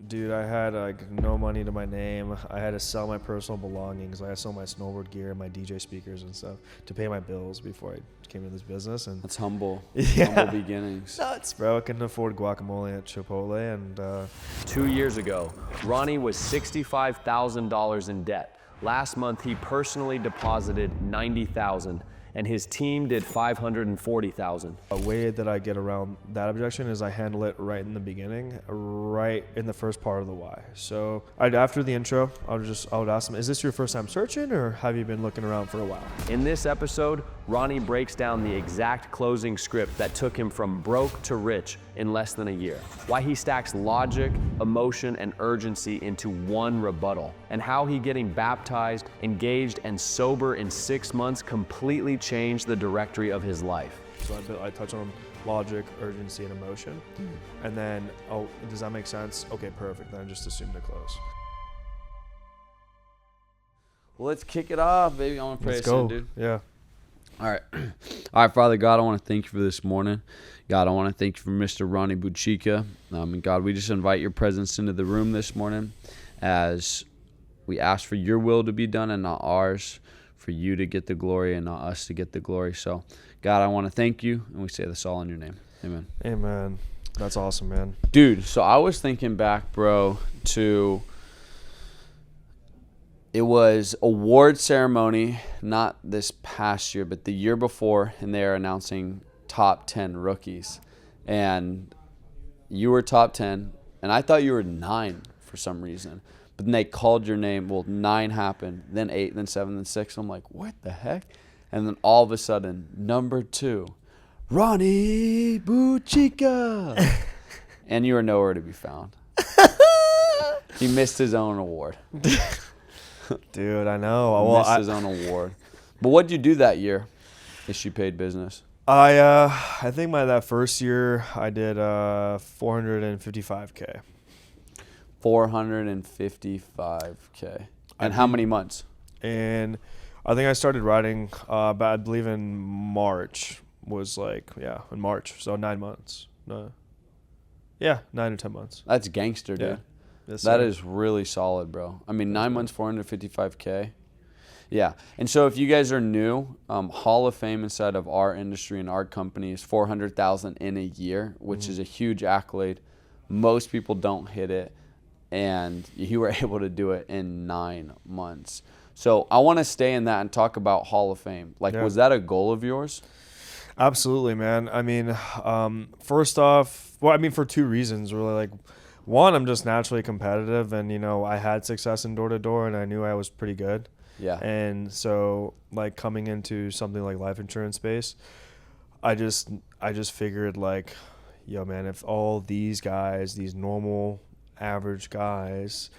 Dude, I had like no money to my name. I had to sell my personal belongings. I had to sell my snowboard gear and my DJ speakers and stuff to pay my bills before I came into this business. And That's humble. Yeah. Humble beginnings. Nuts, bro. I couldn't afford guacamole at Chipotle, and 2 years ago, Ronny was $65,000 in debt. Last month, he personally deposited $90,000, and his team did $540,000. a way that I get around that objection is I handle it right in the beginning, right in the first part of the why. So after the intro, I would ask them, is this your first time searching, or have you been looking around for a while? In this episode, Ronny breaks down the exact closing script that took him from broke to rich in less than a year, why he stacks logic, emotion, and urgency into one rebuttal, and how he getting baptized, engaged, and sober in 6 months completely changed the directory of his life. So I touch on logic, urgency, and emotion. And then, oh, does that make sense? Okay, perfect. Then I just assume to close. Well, let's kick it off, baby. I want to pray Let's us go. in, dude. Yeah. All right. All right, Father God, I want to thank you for this morning. God, I want to thank you for Mr. Ronny Buchika. And God, we just invite your presence into the room this morning as we ask for your will to be done and not ours, for you to get the glory and not us to get the glory. So, God, I want to thank you, and we say this all in your name. Amen. Amen. That's awesome, man. Dude, so I was thinking back, bro, to it was award ceremony, not this past year, but the year before, and they are announcing top 10 rookies. And you were top 10, and I thought you were 9 for some reason. But then they called your name. Well, 9 happened, then 8, then 7, then 6. I'm like, what the heck? And then all of a sudden, number 2, Ronny Buchika. And you were nowhere to be found. He missed his own award. Dude, I know. He Well, missed his own award. But what did you do that year? Issue paid business. I think that first year I did 455K. 455K. And how many months? And I think I started riding, I believe in March was like, yeah, in March. So 9 months. No. Yeah, 9 or 10 months. That's gangster, dude. Yeah. Yes, That sir. is really solid, bro. I mean, 9 months, 455K. Yeah. And so if you guys are new, Hall of Fame inside of our industry and our company is 400,000 in a year, which is a huge accolade. Most people don't hit it, and you were able to do it in 9 months. So I want to stay in that and talk about Hall of Fame. Like, Yeah. was that a goal of yours? Absolutely, man. I mean, first off, well, I mean, for 2 reasons, really. Like, one, I'm just naturally competitive, and, you know, I had success in door-to-door, and I knew I was pretty good. Yeah. And so, like, coming into something like life insurance space, I just figured, like, yo, man, if all these guys, these normal, average guys,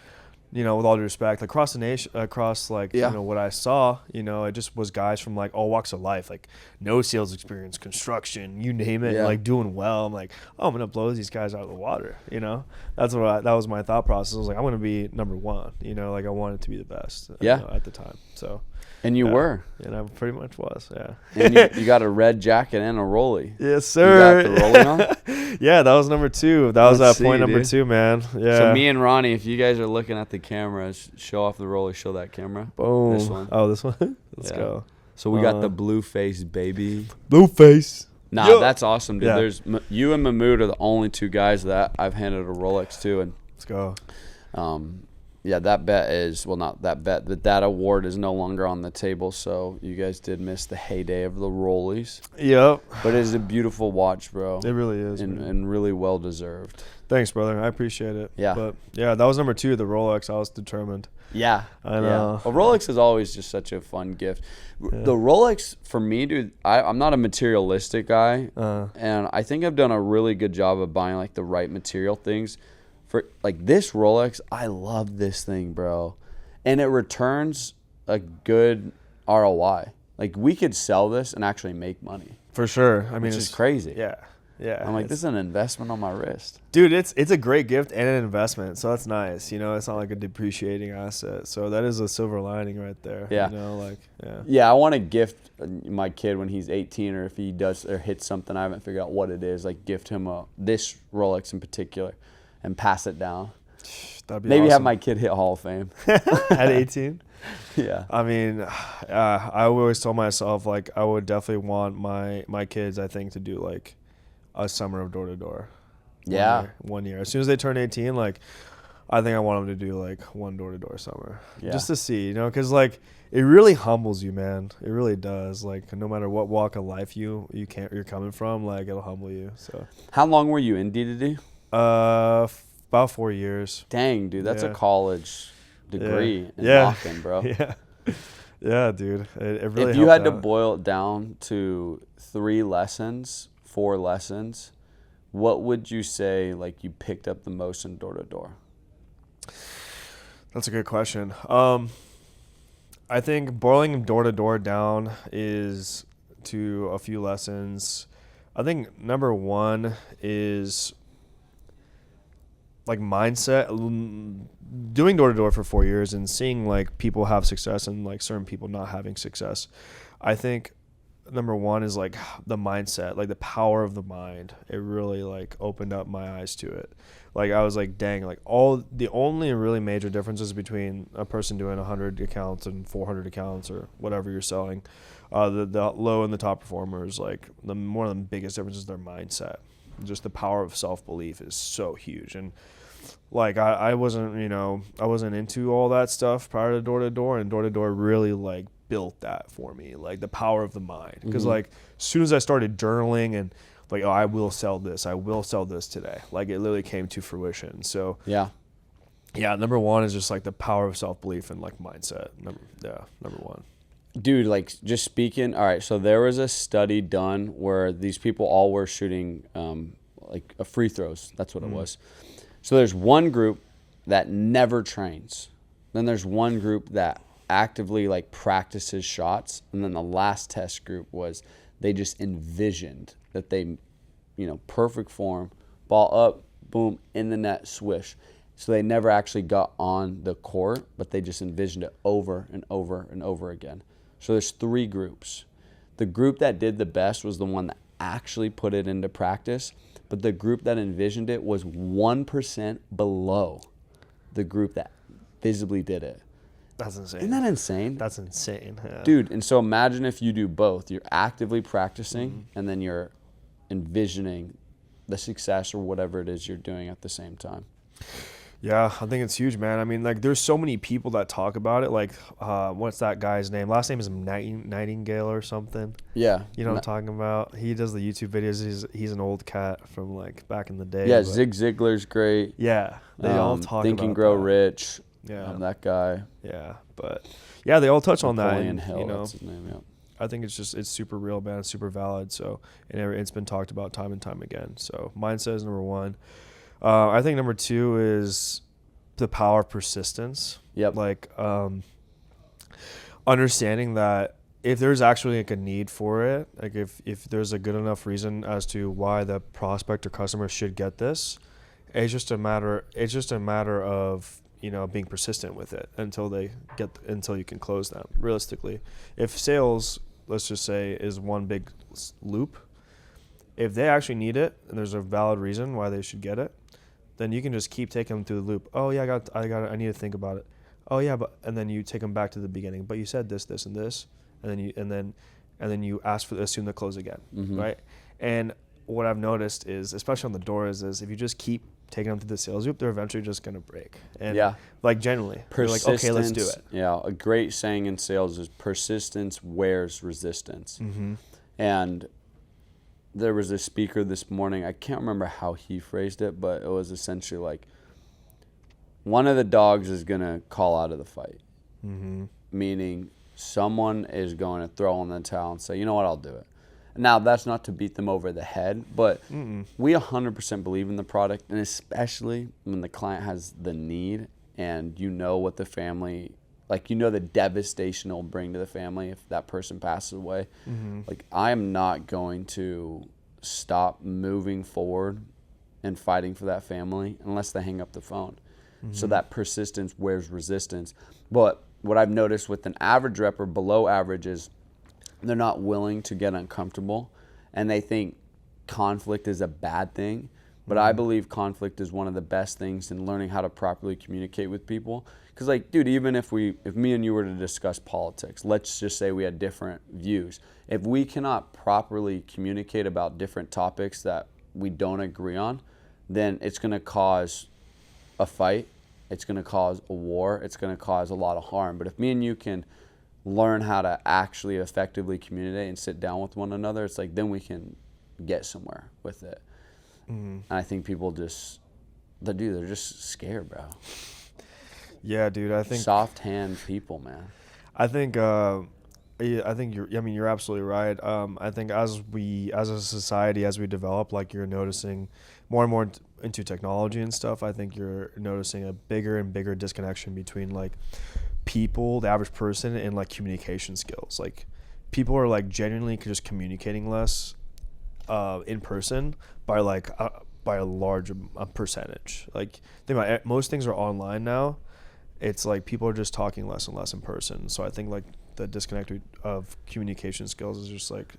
you know, with all due respect, like, across the nation, across, like, Yeah. you know, what I saw, you know, it just was guys from, like, all walks of life, like, no sales experience, construction, you name it, Yeah. like, doing well. I'm like, oh, I'm going to blow these guys out of the water, you know? That was my thought process. I was like, I want to be number 1, you know, like, I wanted to be the best Yeah. you know, at the time. So, And you yeah. were. And I pretty much was, yeah. And you got a red jacket and a rollie. Yes, sir. You got the rollie on? Yeah, that was number 2. That was Let's point see, number dude. 2, man. Yeah. So me and Ronny, if you guys are looking at the cameras, show off the rollie, show that camera. Boom. This one. Oh, this one? Let's Yeah. go. So we got the blue face, baby. Blue face. Nah, Yo. that's awesome, dude. Yeah. There's you and Mahmood are the only 2 guys that I've handed a Rolex to, and Let's go. yeah, that bet is not that bet, but that award is no longer on the table. So you guys did miss the heyday of the rollies, Yep. but it is a beautiful watch, bro, It really is, man. and really well deserved. Thanks, brother. I appreciate it. Yeah. But, yeah, that was number 2, the Rolex. I was determined. Yeah, I know. Yeah. A Rolex is always just such a fun gift. The Rolex for me, dude. I'm not a materialistic guy, and I think I've done a really good job of buying like the right material things. For like this Rolex, I love this thing, bro, and it returns a good ROI. Like we could sell this and actually make money, For sure. I mean, which it's is crazy. Yeah. Yeah. I'm like, this is an investment on my wrist. Dude, it's a great gift and an investment, so that's nice. You know, it's not like a depreciating asset. So that is a silver lining right there. Yeah. You know, like, yeah. Yeah, I want to gift my kid when he's 18, or if he does or hits something I haven't figured out what it is, like gift him this Rolex in particular and pass it down. That'd be Maybe have awesome. my kid hit Hall of Fame. At 18. Yeah. I mean, I always told myself like I would definitely want my kids, I think, to do like a summer of door to door. Yeah. 1 year. As soon as they turn 18, like I think I want them to do like one door to door summer, Yeah. just to see, because like it really humbles you, man. It really does. Like no matter what walk of life you're coming from, like it'll humble you. So How long were you in D2D? about 4 years. Dang, dude, that's a Yeah. college degree in Yeah. knocking, bro. Yeah. Yeah, dude. It really If you had helped to out. boil it down to 4 lessons, what would you say like you picked up the most in door to door? That's a good question. I think boiling door to door down is to a few lessons. I think number one is like mindset. Doing door to door for 4 years and seeing like people have success and like certain people not having success. I think number one is like the mindset, like the power of the mind. It really like opened up my eyes to it. Like I was like, dang, like the only really major differences between a person doing 100 accounts and 400 accounts or whatever you're selling, the low and the top performers, like one of the biggest differences is their mindset. Just the power of self-belief is so huge. And like I wasn't into all that stuff prior to door, and door to door really like built that for me, like the power of the mind. Because like as soon as I started journaling and like, oh, I will sell this today, like it literally came to fruition. So Yeah. number one is just like the power of self-belief and like mindset. Number one. Dude, like just speaking, all right, so there was a study done where these people all were shooting like free throws. That's what it was. So there's one group that never trains. Then there's one group that actively like practices shots. And then the last test group was they just envisioned that they, perfect form, ball up, boom, in the net, swish. So they never actually got on the court, but they just envisioned it over and over and over again. So there's 3 groups. The group that did the best was the one that actually put it into practice, but the group that envisioned it was 1% below the group that visibly did it. That's insane. Isn't that insane? That's insane. Yeah. Dude, and so imagine if you do both. You're actively practicing and then you're envisioning the success or whatever it is you're doing at the same time. Yeah, I think it's huge, man. I mean, like, there's so many people that talk about it. Like, what's that guy's name? Last name is Nightingale or something. Yeah. You know what I'm talking about? He does the YouTube videos. He's an old cat from, like, back in the day. Yeah, but Zig Ziglar's great. Yeah, they all talk Think about and Grow that. Rich. Yeah. That guy. Yeah, but, yeah, they all touch on that. Napoleon And, Hill, that's his name, yeah. I think it's super real, man. It's super valid. So, and it's been talked about time and time again. So, mindset is number one. I think number 2 is the power of persistence. Yep. Like understanding that if there's actually like a need for it, like if there's a good enough reason as to why the prospect or customer should get this, it's just a matter of being persistent with it until you can close them. Realistically, if sales, let's just say, is one big loop, if they actually need it and there's a valid reason why they should get it, then you can just keep taking them through the loop. Oh yeah, I need to think about it. Oh yeah, and then you take them back to the beginning. But you said this, and this, and then you assume the close again, right? And what I've noticed is, especially on the doors, is if you just keep taking them through the sales loop, they're eventually just gonna break. And like genuinely, they're like, okay, let's do it. Yeah, a great saying in sales is persistence wears resistance. And there was a speaker this morning, I can't remember how he phrased it, but it was essentially like, one of the dogs is going to call out of the fight. Meaning someone is going to throw in the towel and say, you know what, I'll do it. Now, that's not to beat them over the head, but we 100% believe in the product, and especially when the client has the need and what the family, like the devastation it'll bring to the family if that person passes away. Like, I am not going to stop moving forward and fighting for that family unless they hang up the phone. So that persistence wears resistance. But what I've noticed with an average rep or below average is they're not willing to get uncomfortable, and they think conflict is a bad thing. But I believe conflict is one of the best things in learning how to properly communicate with people. Because, like, dude, even if me and you were to discuss politics, let's just say we had different views. If we cannot properly communicate about different topics that we don't agree on, then it's going to cause a fight. It's going to cause a war. It's going to cause a lot of harm. But if me and you can learn how to actually effectively communicate and sit down with one another, it's like then we can get somewhere with it. And I think people they're just scared, bro. Yeah, dude. I think soft hand people, man. I think you're absolutely right. I think as a society, as we develop, like you're noticing more and more into technology and stuff, I think you're noticing a bigger and bigger disconnection between like people, the average person, and like communication skills. Like people are like genuinely just communicating less in person by a large percentage. Like think about it, most things are online now. It's like people are just talking less and less in person. So I think like the disconnect of communication skills is just like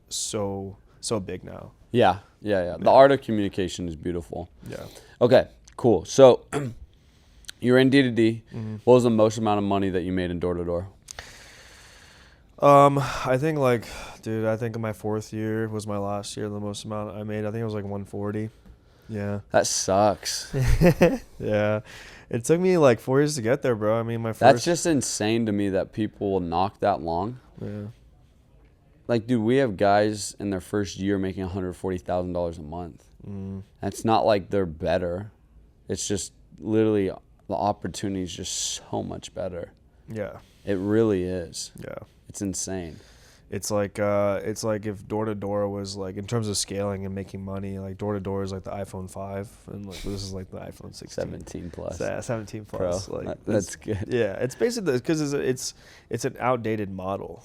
so big now. Yeah. The art of communication is beautiful. Yeah. Okay, cool. So you're in D2D. What was the most amount of money that you made in door-to-door? I think I think in my 4th year was my last year. The most amount I made, I think it was like 140. Yeah. That sucks. Yeah. It took me like 4 years to get there, bro. I mean, That's just insane to me that people will knock that long. Yeah. Like, dude, we have guys in their first year making $140,000 a month. It's not like they're better. It's just literally the opportunity is just so much better. Yeah. It really is. Yeah. It's insane. It's like if door-to-door was like in terms of scaling and making money, like door-to-door is like the iPhone 5 and like this is like the iPhone 16. 17 plus. Yeah, 17 plus. Bro, like that's good. Yeah, it's basically because it's an outdated model.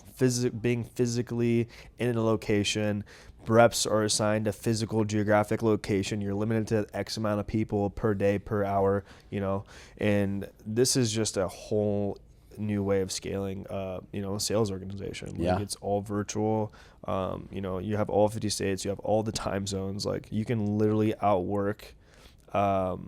Being physically in a location, reps are assigned a physical geographic location. You're limited to X amount of people per day, per hour, and this is just a whole new way of scaling a sales organization. Like it's all virtual. You have all 50 states, you have all the time zones. Like you can literally outwork the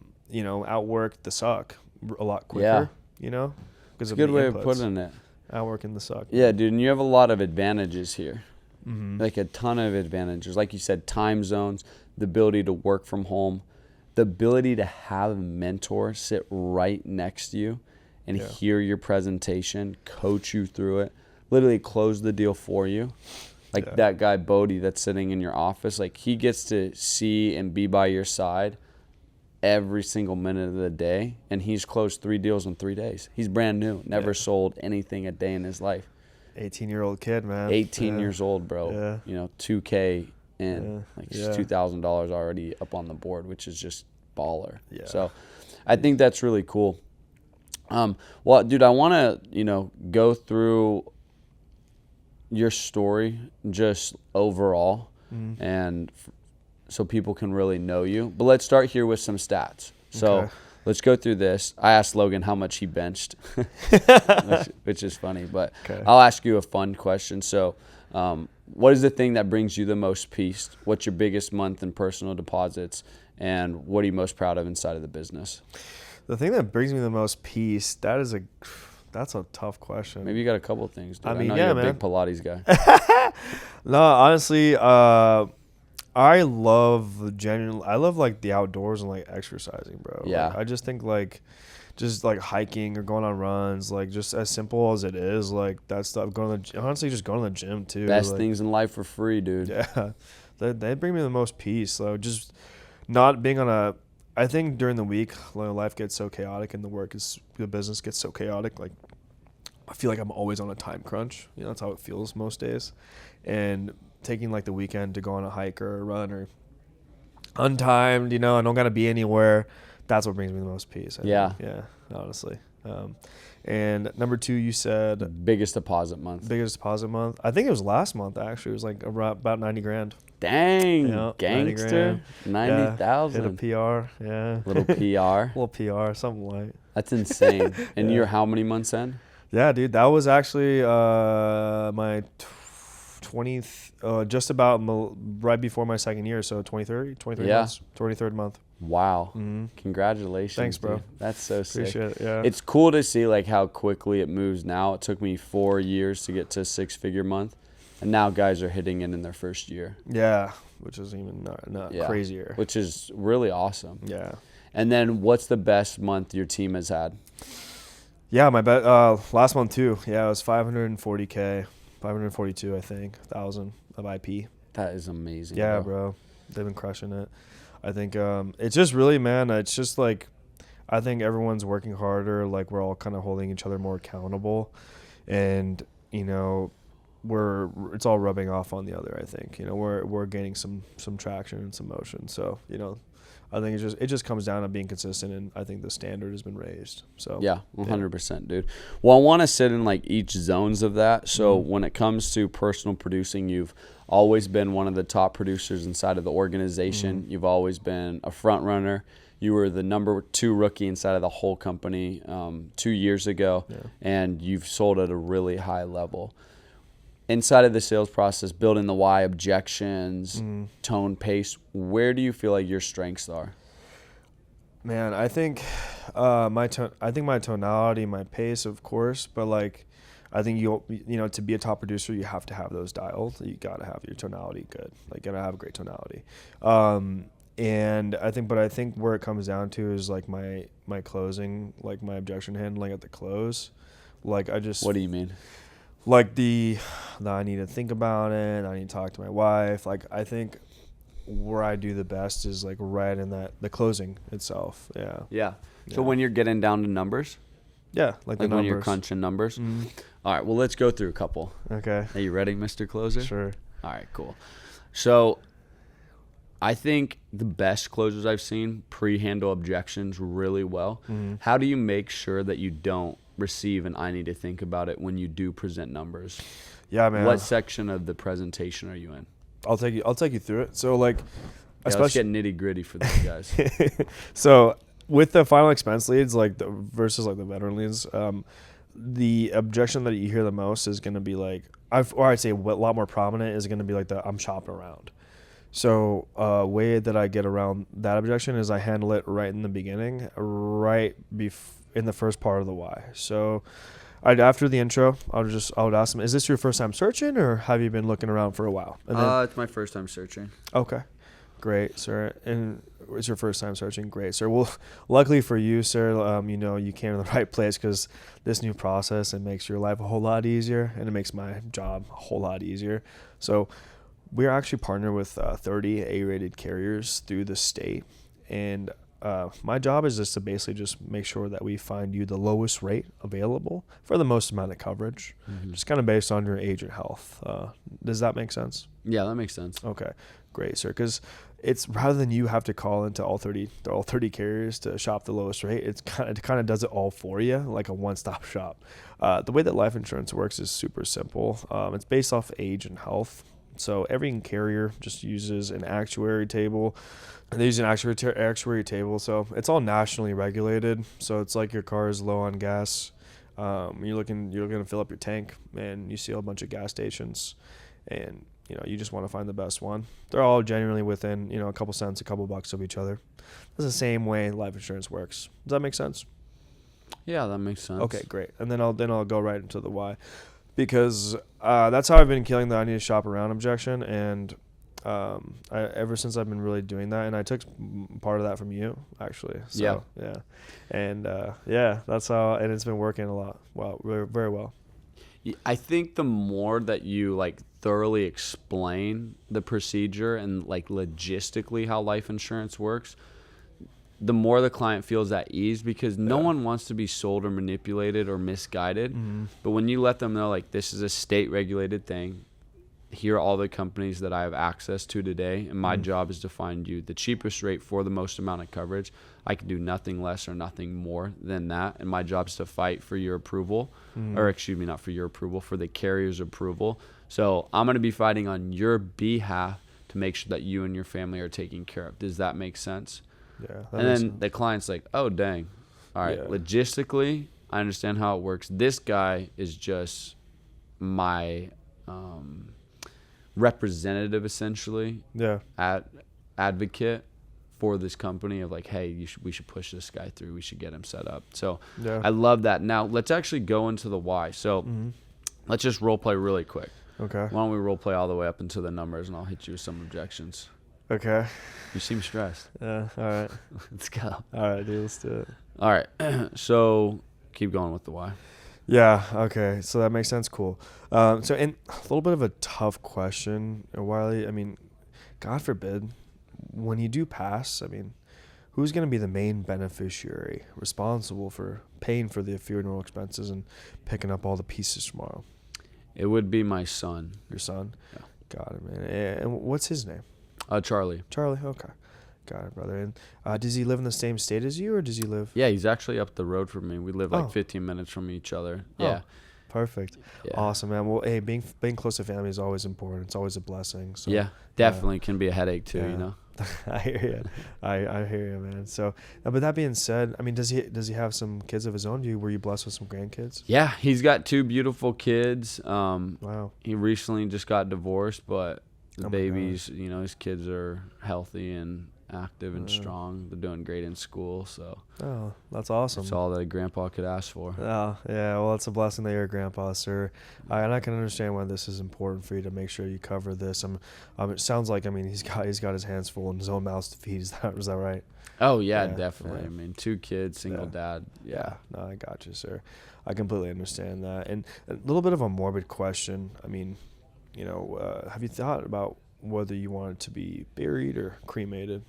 suck a lot quicker. Because it's a good way of putting it. Outworking the suck. Yeah, dude, and you have a lot of advantages here. Like a ton of advantages. Like you said, time zones, the ability to work from home, the ability to have a mentor sit right next to you and hear your presentation, coach you through it, literally close the deal for you. Like that guy Bodie that's sitting in your office, like he gets to see and be by your side every single minute of the day, and he's closed 3 deals in 3 days. He's brand new, never sold anything a day in his life. 18-year-old kid, man. 18 years old, bro. Yeah. $2K in, $2,000 already up on the board, which is just baller. Yeah. So I think that's really cool. Well, dude, I want to, go through your story just overall and so people can really know you. But let's start here with some stats. So let's go through this. I asked Logan how much he benched, which is funny, but I'll ask you a fun question. So what is the thing that brings you the most peace? What's your biggest month in personal deposits? And what are you most proud of inside of the business? The thing that brings me the most peace, that's a tough question. Maybe you got a couple things, dude. I mean, know yeah, you're man. a big Pilates guy. No, honestly, I love like the outdoors and like exercising, bro. Yeah. Like, I just think like hiking or going on runs, like just as simple as it is, like that stuff. Honestly, just going to the gym too. Best things in life for free, dude. Yeah, they bring me the most peace. So just not being I think during the week, life gets so chaotic and the business gets so chaotic. Like I feel like I'm always on a time crunch. That's how it feels most days. And taking like the weekend to go on a hike or a run or untimed, I don't got to be anywhere. That's what brings me the most peace. I think. Yeah, honestly. And number 2, you said biggest deposit month. I think it was last month actually. It was like about $90,000. Dang, gangster, 90,000. Hit a PR, yeah. Little PR. Little PR, something like. That's insane. And you're how many months in? Yeah, dude, that was actually my just about right before my second year, so 23 months, 23rd month. Wow. Congratulations. Thanks, bro. Dude. That's so sick. Appreciate it, yeah. It's cool to see like how quickly it moves now. It took me 4 years to get to a 6-figure month, and now guys are hitting it in their first year. Yeah, which is even not crazier. Which is really awesome. Yeah. And then what's the best month your team has had? Yeah, my bet last month too. Yeah, it was 540K, 542 I think, 1,000 of IP. That is amazing. Yeah, bro. They've been crushing it. I think it's just really, man, it's just like I think everyone's working harder, like we're all kind of holding each other more accountable, and you know, it's all rubbing off on the other. I think, you know, we're gaining some traction and some motion. So, you know, I think it just comes down to being consistent, and I think the standard has been raised. So yeah, 100%, dude. Well, I want to sit in like each zones of that. So when it comes to personal producing, you've always been one of the top producers inside of the organization. You've always been a front runner. You were the number 2 rookie inside of the whole company 2 years ago, and you've sold at a really high level. Inside of the sales process, building the why, objections, tone, pace, where do you feel like your strengths are? Man, I think my tonality, my pace, of course, but like I think you know, to be a top producer, you have to have those dialed. You got to have your tonality good. Like, gotta have a great tonality. And I think where it comes down to is like my closing, like my objection handling at the close. Like What do you mean? Like the I need to think about it. I need to talk to my wife. Like, I think where I do the best is like right in the closing itself. Yeah. Yeah. So when you're getting down to numbers? Yeah, like the numbers. When you're crunching numbers? All right, well, let's go through a couple. Okay. Are you ready, Mr. Closer? Sure. All right, cool. So I think the best closers I've seen pre-handle objections really well. How do you make sure that you don't receive an I need to think about it when you do present numbers? Yeah, man. What section of the presentation are you in? I'll take you through it. So like, let's get nitty gritty for these guys. So with the final expense leads, like versus like the veteran leads, the objection that you hear the most is going to be like, I'd say a lot more prominent is going to be like I'm shopping around. So way that I get around that objection is I handle it right in the beginning, in the first part of the why. So after the intro, I would ask them, is this your first time searching, or have you been looking around for a while? And then, it's my first time searching. Okay. Great, sir. And it's your first time searching? Great, sir. Well, luckily for you, sir, you know, you came to the right place, because this new process, it makes your life a whole lot easier, and it makes my job a whole lot easier. So we're actually partnered with 30 A-rated carriers through the state, and my job is just to basically just make sure that we find you the lowest rate available for the most amount of coverage, just kind of based on your age and health. Does that make sense? Yeah, that makes sense. Okay, great, sir. Because it's rather than you have to call into all 30 carriers to shop the lowest rate, it kind of does it all for you, like a one-stop shop. The way that life insurance works is super simple. It's based off age and health. So every carrier just uses an actuary table. They use an actuary table, so it's all nationally regulated. So it's like your car is low on gas. You're looking to fill up your tank, and you see a bunch of gas stations, and you know, you just want to find the best one. They're all generally within, you know, a couple cents, a couple bucks of each other. That's the same way life insurance works. Does that make sense? Yeah, that makes sense. Okay, great. And then I'll go right into the why, because that's how I've been killing the I need to shop around objection, and ever since I've been really doing that, and I took part of that from you, actually. So, yeah. And that's how, and it's been working a lot. Wow, very well. I think the more that you like thoroughly explain the procedure and like logistically how life insurance works, the more the client feels at ease, because no one wants to be sold or manipulated or misguided. But when you let them know, like, this is a state regulated thing, here are all the companies that I have access to today, and my job is to find you the cheapest rate for the most amount of coverage. I can do nothing less or nothing more than that, and my job is to fight for your approval, or excuse me, not for your approval, for the carrier's approval. So I'm going to be fighting on your behalf to make sure that you and your family are taken care of. Does that make sense? Yeah. And then the client's like, oh, dang. All right, logistically, I understand how it works. This guy is just my representative, essentially, Yeah. advocate for this company of like, hey, we should push this guy through. We should get him set up. So Yeah. I love that. Now let's actually go into the why. So let's just role play really quick. Okay. Why don't we role play all the way up into the numbers, and I'll hit you with some objections. Okay. You seem stressed. Yeah. All right. Let's go. All right, dude. Let's do it. All right. So keep going with the why. Yeah. Okay. So that makes sense. Cool. So, and a little bit of a tough question, Wiley. I mean, God forbid, when you do pass, I mean, who's going to be the main beneficiary responsible for paying for the funeral expenses and picking up all the pieces tomorrow? It would be my son. Your son? Yeah. Got it, man. And what's his name? Charlie. Charlie? Okay. Got it, brother. And does he live in the same state as you, or does he live? Yeah, he's actually up the road from me. We live like Oh. 15 minutes from each other. Oh. Yeah. Perfect. Yeah. Awesome, man. Well, hey, being close to family is always important. It's always a blessing. So Yeah, definitely can be a headache too, Yeah. you know. I hear you. I hear you, man. So, but that being said, I mean, does he have some kids of his own? Were you blessed with some grandkids? Yeah, he's got 2 beautiful kids. Wow. He recently just got divorced, but the Oh my babies, you know, his kids are healthy and active and strong. They're doing great in school, so Oh, that's awesome. that's all that a grandpa could ask for. Oh, yeah. Well, it's a blessing that you're a grandpa, sir. And I can understand why this is important for you to make sure you cover this. It sounds like, I mean, he's got his hands full and his own mouth to feed. Is that right? Oh yeah, Yeah, definitely. yeah. I mean, 2 kids, single dad. Yeah. No, I got you, sir. I completely understand that. And a little bit of a morbid question. I mean, have you thought about whether you want it to be buried or cremated?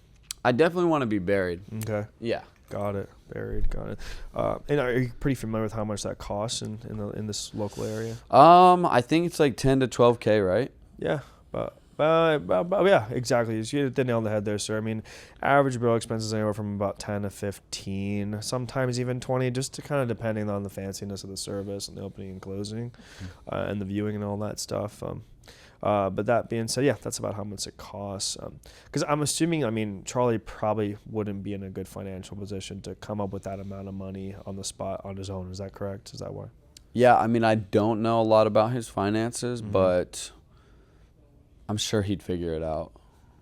I definitely want to be buried. Okay. Yeah. Got it. Buried. Got it. And are you pretty familiar with how much that costs in this local area? I think it's like 10 to 12K, right? Yeah. But yeah, exactly. You hit the nail on the head there, sir. I mean, average burial expenses anywhere from about 10 to 15, sometimes even 20, just to kind of depending on the fanciness of the service and the opening and closing, and the viewing and all that stuff. But that being said, yeah, that's about how much it costs. Because I'm assuming, I mean, Charlie probably wouldn't be in a good financial position to come up with that amount of money on the spot on his own. Is that correct? Is that why? Yeah, I mean, I don't know a lot about his finances, but I'm sure he'd figure it out.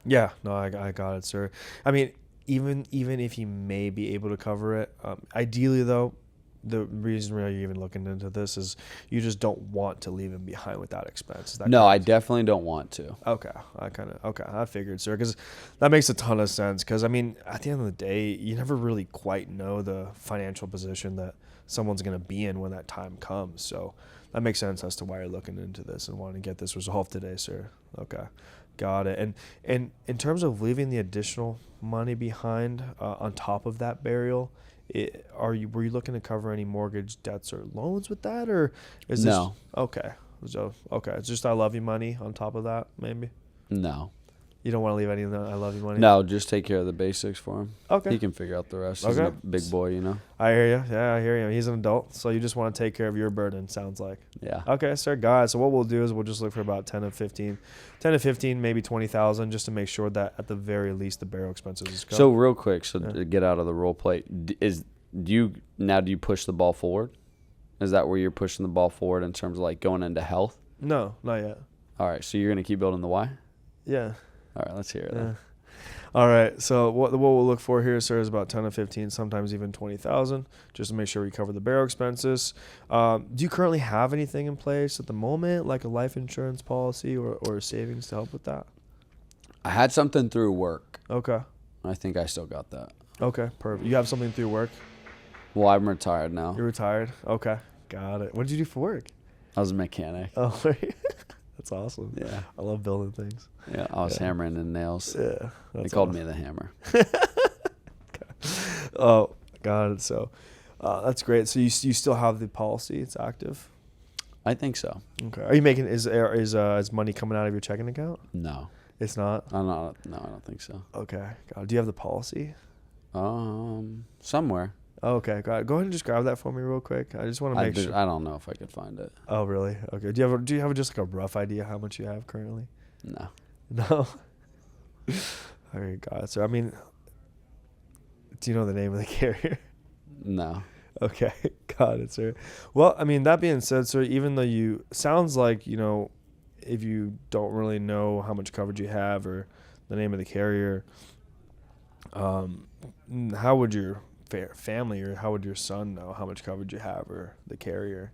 Yeah, no, I got it, sir. I mean, even if he may be able to cover it, ideally though, the reason why you're even looking into this is you just don't want to leave him behind with that expense. Is that No, I correct? definitely don't want to. Okay, I figured, sir, because that makes a ton of sense. Because I mean, at the end of the day, you never really quite know the financial position that someone's going to be in when that time comes. So that makes sense as to why you're looking into this and wanting to get this resolved today, sir. Okay, got it. And in terms of leaving the additional money behind on top of that burial, were you looking to cover any mortgage debts or loans with that, or is No. this okay? So it's just I love you money on top of that, maybe. No. You don't want to leave any of that I love you money. No, just take care of the basics for him. Okay. He can figure out the rest. He's Okay. a big boy, you know? I hear you. Yeah, I hear you. He's an adult, so you just want to take care of your burden. Sounds like. Yeah. Okay, sir, guys. So what we'll do is we'll just look for about 10 to 15, maybe 20,000, just to make sure that at the very least the burial expenses is covered. So real quick, Yeah. to get out of the role play, do you push the ball forward? Is that where you're pushing the ball forward in terms of like going into health? No, not yet. All right, so you're gonna keep building the why? Yeah. All right, let's hear it. Yeah. Then. All right. So what we'll look for here, sir, is about 10 to 15, sometimes even 20,000, just to make sure we cover the burial expenses. Do you currently have anything in place at the moment, like a life insurance policy or savings to help with that? I had something through work. Okay. I think I still got that. Okay. Perfect. You have something through work? Well, I'm retired now. You're retired? Okay. Got it. What did you do for work? I was a mechanic. Oh, that's awesome. Yeah. I love building things. Yeah, I was Yeah. hammering in nails. Yeah. They called me the hammer. Oh, got it. So that's great. So you still have the policy? It's active? I think so. Okay. Are you making is money coming out of your checking account? No. It's not? No, I don't think so. Okay. Got it. Do you have the policy? Somewhere. Oh, okay. Got it. Go ahead and just grab that for me real quick. I just want to make sure. I don't know if I could find it. Oh, really? Okay. Do you have just like a rough idea how much you have currently? No. No. Okay, got it. So I mean, do you know the name of the carrier? No. Okay, got it, sir. Well, I mean, that being said, sir, even though sounds like, if you don't really know how much coverage you have or the name of the carrier, how would your family or how would your son know how much coverage you have or the carrier?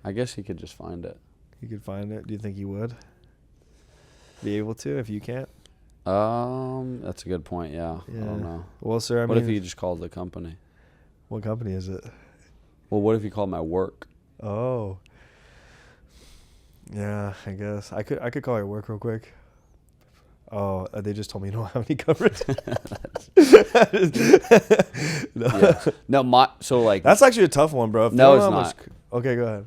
I guess he could just find it. He could find it. Do you think he would be able to if you can't? That's a good point. Yeah. I don't know. Well, sir, What if he just called the company? What company is it? Well, what if he called my work? Oh. Yeah, I guess I could call your work real quick. Oh, they just told me you don't have any coverage. No. Yeah. No, so like That's actually a tough one, bro. If No, you it's don't know how not. Okay, go ahead.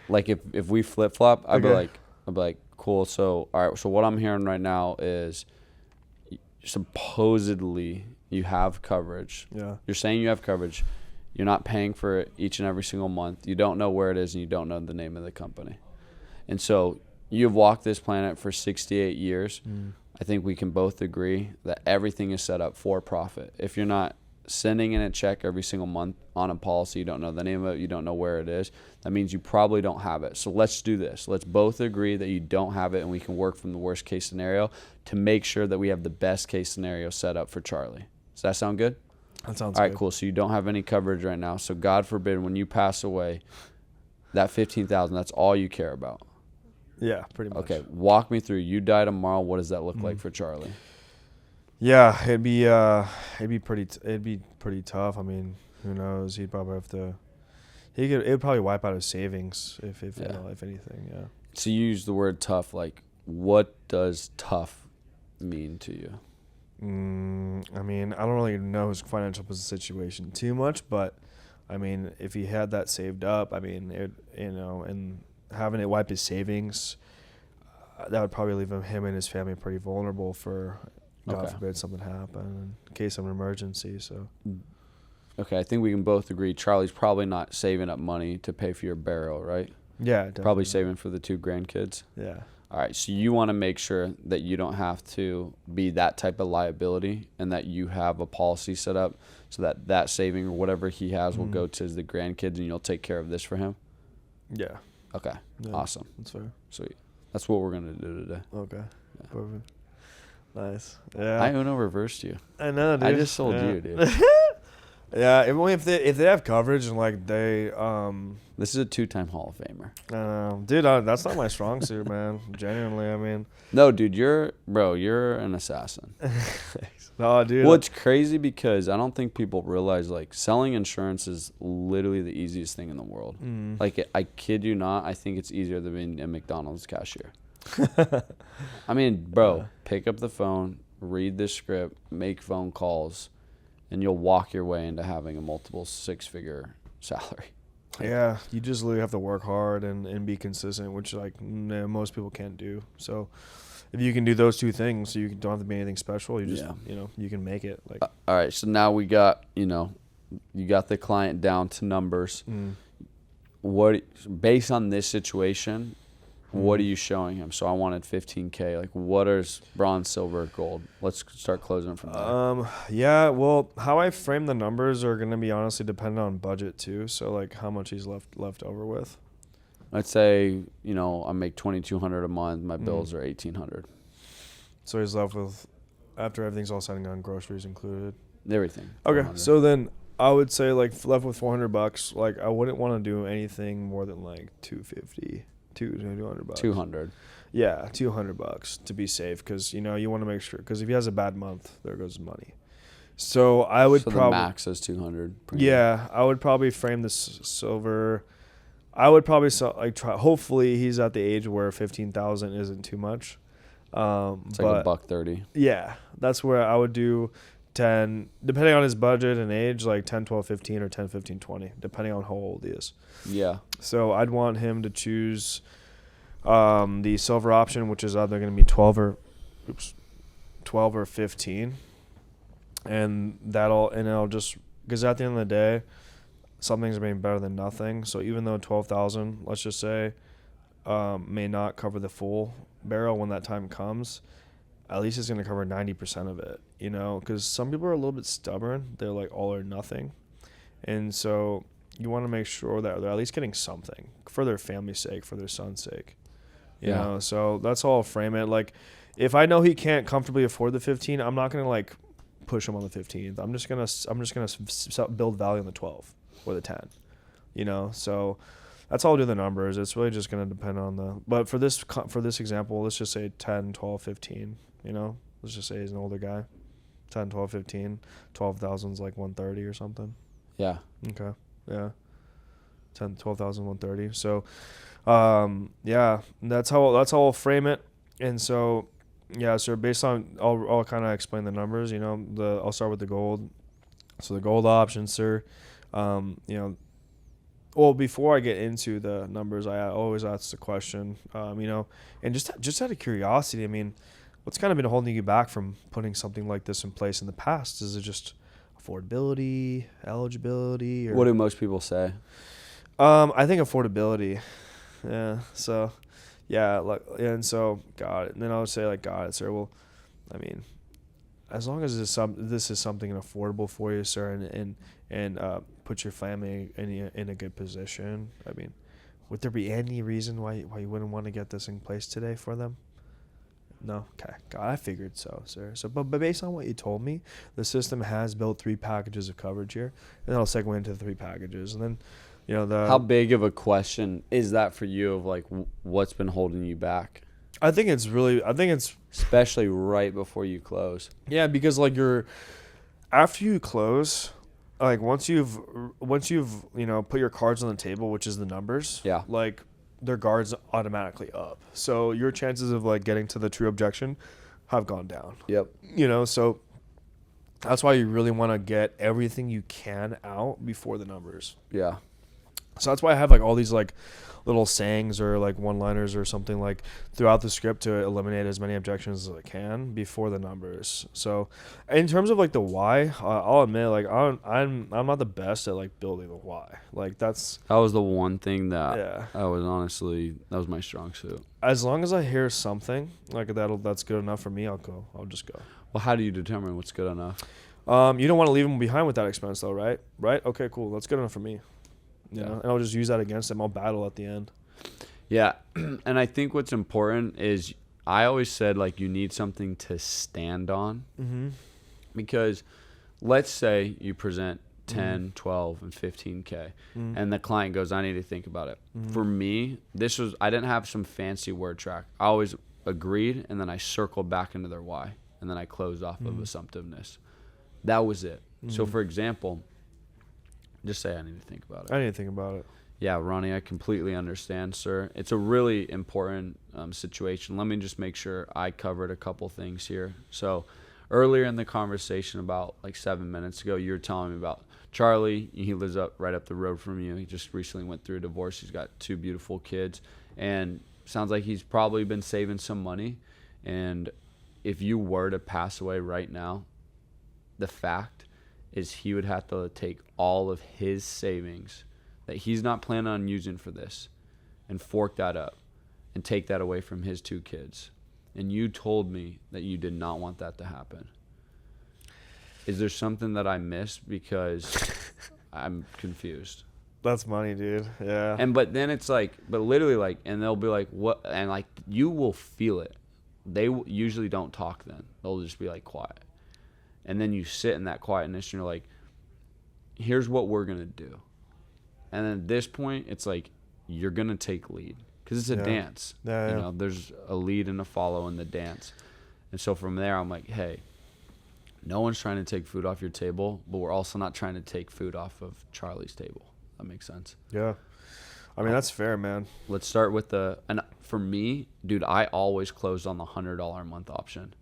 like if we flip flop, I'd be Okay. like, cool. So all right. So what I'm hearing right now is supposedly you have coverage. Yeah. You're saying you have coverage. You're not paying for it each and every single month. You don't know where it is, and you don't know the name of the company. And so you've walked this planet for 68 years. I think we can both agree that everything is set up for profit. If you're not sending in a check every single month on a policy, you don't know the name of it, you don't know where it is, that means you probably don't have it. So let's do this. Let's both agree that you don't have it, and we can work from the worst case scenario to make sure that we have the best case scenario set up for Charlie. Does that sound good? That sounds All right, good. cool. So you don't have any coverage right now. So God forbid when you pass away, that $15,000, that's all you care about. Yeah, pretty much. Okay, walk me through. You die tomorrow. What does that look like for Charlie? Yeah, it'd be pretty tough. I mean, who knows? He'd probably have to. It would probably wipe out his savings if Yeah. if anything. Yeah. So you use the word tough. Like, what does tough mean to you? I mean, I don't really know his financial situation too much, but I mean, if he had that saved up, I mean, and having it wipe his savings, that would probably leave him and his family pretty vulnerable for, God forbid, something happen in case of an emergency. So. Okay, I think we can both agree Charlie's probably not saving up money to pay for your burial, right? Yeah, definitely. Probably saving for the 2 grandkids. Yeah. All right, so you want to make sure that you don't have to be that type of liability and that you have a policy set up so that that saving or whatever he has will go to the grandkids and you'll take care of this for him? Yeah. Okay, Yeah, awesome. That's fair. Sweet. That's what we're going to do today. Okay. Yeah. Perfect. Nice. Yeah. I Uno reversed you. I know, dude. I just sold Yeah. you, dude. Yeah, if they have coverage and like they This is a 2-time Hall of Famer. dude, that's not my strong suit, man. Genuinely, I mean. No, dude, you're an assassin. No, dude. Well, it's crazy because I don't think people realize, like, selling insurance is literally the easiest thing in the world. Like, I kid you not, I think it's easier than being a McDonald's cashier. I mean, bro, pick up the phone, read the script, make phone calls, and you'll walk your way into having a multiple 6-figure salary. Yeah, you just literally have to work hard and be consistent, which like most people can't do. So if you can do those two things, you don't have to be anything special. You just you can make it. Like All right, so now we got, you got the client down to numbers. What, based on this situation, what are you showing him? So I wanted 15K. Like, what is bronze, silver, gold? Let's start closing from there. Yeah, well, how I frame the numbers are gonna be honestly dependent on budget too. So like how much he's left over with. Let's say, I make $2,200 a month. My bills are $1,800. So he's left with, after everything's all said and done, groceries included. Everything. Okay, 400. so then I would say like left with $400. Like I wouldn't want to do anything more than like $250. $200. 200. Yeah, $200 to be safe, because you want to make sure, because if he has a bad month, there goes money. So I would So the probably max is 200. yeah, I would probably frame this silver. I would probably try. Hopefully, he's at the age where 15,000 isn't too much. It's like $130. Yeah, that's where I would do 10, depending on his budget and age, like 10, 12, 15, or 10, 15, 20, depending on how old he is. Yeah. So I'd want him to choose the silver option, which is either going to be 12 or 15. And it'll just, because at the end of the day, something's being better than nothing. So even though 12,000, let's just say, may not cover the full barrel when that time comes, at least it's going to cover 90% of it, because some people are a little bit stubborn. They're like all or nothing. And so you want to make sure that they're at least getting something for their family's sake, for their son's sake, You know, so that's how I'll frame it. Like, if I know he can't comfortably afford the 15, I'm not gonna like push him on the 15th. I'm just gonna build value on the 12 or the 10. You know, so that's how I'll do the numbers. It's really just gonna depend on the. But for this example, let's just say 10, 12, 15. You know, let's just say he's an older guy. 10, 12, 15. 12,000's like 130 or something. Yeah. Okay. Yeah. 12,000, 130. So, yeah, that's how I'll frame it. And so, yeah, so based on, I'll kind of explain the numbers, you know, I'll start with the gold. So the gold option, sir, you know, well, before I get into the numbers, I always ask the question, you know, and just out of curiosity, I mean, what's kind of been holding you back from putting something like this in place in the past? Is it just affordability, eligibility? Or? What do most people say? I think affordability. Yeah. So, yeah. Like, and so, got it. And then I would say, like, got it, sir. Well, I mean, as long as this is something affordable for you, sir, and put your family in a good position. I mean, would there be any reason why you wouldn't want to get this in place today for them? No? Okay. God, I figured so, sir. So, but based on what you told me, the system has built 3 packages of coverage here, and then I'll segue into the 3 packages. And then, you know, how big of a question is that for you of, like, what's been holding you back? I think it's especially right before you close. Yeah, because, like, after you close, like, once you've, you know, put your cards on the table, which is the numbers. Yeah. Like, their guard's automatically up. So your chances of, like, getting to the true objection have gone down. Yep. You know, so that's why you really want to get everything you can out before the numbers. Yeah. So that's why I have, like, all these, like, little sayings or, like, one-liners or something, like, throughout the script to eliminate as many objections as I can before the numbers. So in terms of, like, the why, I'll admit, like, I'm not the best at, like, building the why. Like, that was the one thing that yeah. that was my strong suit. As long as I hear something like that's good enough for me, I'll just go. Well, how do you determine what's good enough? You don't want to leave them behind with that expense, though, right? Okay, cool. That's good enough for me. You know, and I'll just use that against them. I'll battle at the end. Yeah, and I think what's important is I always said, like, you need something to stand on. Mm-hmm. Because let's say you present 10, 12, and 15K, and the client goes, I need to think about it. For me, I didn't have some fancy word track. I always agreed, and then I circled back into their why, and then I closed off of assumptiveness. That was it. So, for example, just say I need to think about it. I need to think about it. Yeah, Ronnie, I completely understand, sir. It's a really important situation. Let me just make sure I covered a couple things here. So earlier in the conversation, about like 7 minutes ago, you were telling me about Charlie. He lives right up the road from you. He just recently went through a divorce. He's got 2 beautiful kids. And sounds like he's probably been saving some money. And if you were to pass away right now, the fact is he would have to take all of his savings that he's not planning on using for this and fork that up and take that away from his 2 kids. And you told me that you did not want that to happen. Is there something that I missed? Because I'm confused. That's money, dude. Yeah. But then it's like, but literally, like, and they'll be like, what? And like, you will feel it. They usually don't talk then. They'll just be like quiet. And then you sit in that quietness and you're like, here's what we're going to do. And then at this point, it's like, you're going to take lead. Because it's a dance. Yeah, you know, there's a lead and a follow in the dance. And so from there, I'm like, hey, no one's trying to take food off your table, but we're also not trying to take food off of Charlie's table. That makes sense. Yeah. I mean, that's fair, man. Let's start with and for me, dude, I always closed on the $100 a month option.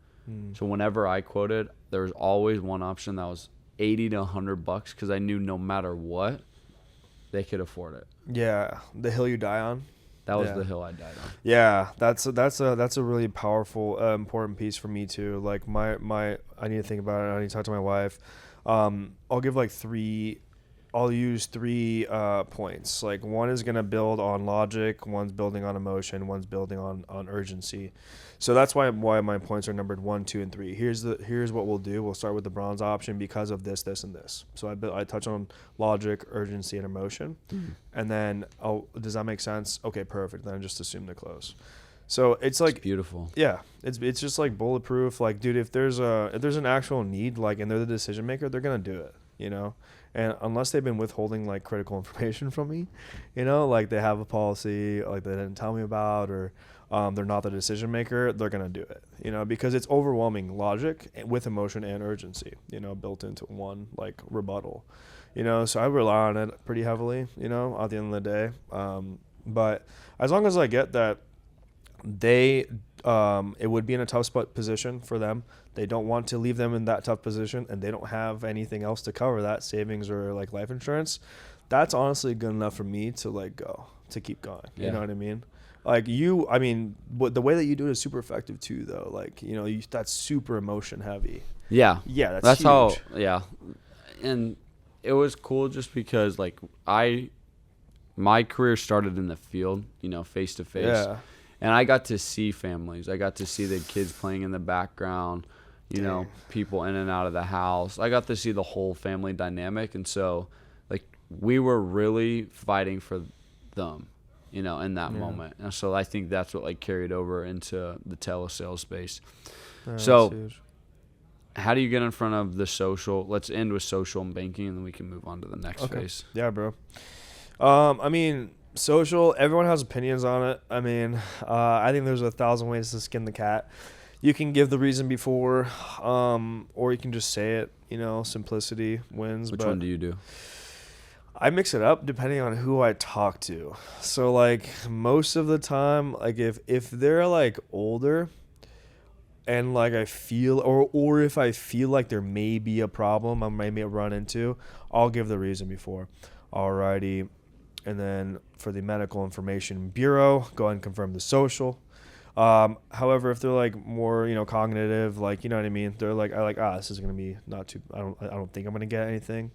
So whenever I quoted, there was always one option that was $80 to $100 because I knew no matter what, they could afford it. Yeah, the hill you die on. That was the hill I died on. Yeah, that's a really powerful, important piece for me too. Like my I need to think about it. I need to talk to my wife. I'll give like 3. I'll use 3 points. Like, one is gonna build on logic, one's building on emotion, one's building on urgency. So that's why my points are numbered 1, 2, and 3. Here's what we'll do. We'll start with the bronze option because of this, this, and this. So I touch on logic, urgency, and emotion, and then does that make sense? Okay, perfect. Then I just assume to close. So it's like, It's beautiful. yeah, it's just like bulletproof. Like, dude, if there's an actual need, like, and they're the decision maker, they're gonna do it, you know. And unless they've been withholding like critical information from me, you know, like they have a policy like they didn't tell me about, or they're not the decision maker, they're gonna do it, you know, because it's overwhelming logic with emotion and urgency, you know, built into one like rebuttal, you know. So I rely on it pretty heavily, you know, at the end of the day. But as long as I get that they it would be in a tough spot position for them. They don't want to leave them in that tough position, and they don't have anything else to cover that, savings or like life insurance. That's honestly good enough for me to like go to keep going. Yeah. You know what I mean? Like you, I mean, but the way that you do it is super effective too, though. Like, you know, that's super emotion heavy. Yeah. Yeah, That's huge. how. Yeah, and it was cool just because like my career started in the field, you know, face to face. Yeah. And I got to see families. I got to see the kids playing in the background, you know, people in and out of the house. I got to see the whole family dynamic. And so, like, we were really fighting for them, you know, in that moment. And so I think that's what, like, carried over into the telesales space. So how do you get in front of the social? Let's end with social and banking, and then we can move on to the next phase. Yeah, bro. I mean, social, everyone has opinions on it. I mean, I think there's 1,000 ways to skin the cat. You can give the reason before, or you can just say it, you know, simplicity wins. Which one do you do? I mix it up depending on who I talk to. So, like, most of the time, like, if they're, like, older and, like, I feel, or if I feel like there may be a problem I may run into, I'll give the reason before. Alrighty. And then for the medical information bureau, go ahead and confirm the social. However, if they're like more, you know, cognitive, like, you know what I mean? They're like, this is going to be not too, I don't think I'm going to get anything.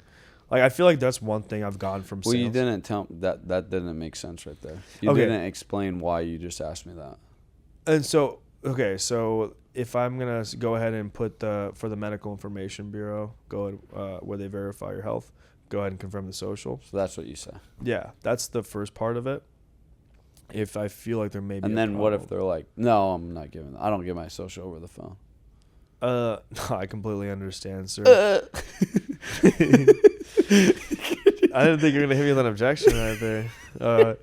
Like, I feel like that's one thing I've gotten from sales. Well, you didn't tell that didn't make sense right there. You didn't explain why you just asked me that. And so, okay, so if I'm going to go ahead and put for the medical information bureau, go ahead, where they verify your health, go ahead and confirm the social. So that's what you say. Yeah, that's the first part of it. If I feel like there may be and then what if they're like, no, I'm not giving that. I don't give my social over the phone. No, I completely understand, sir. I didn't think you were going to hit me with an objection right there. I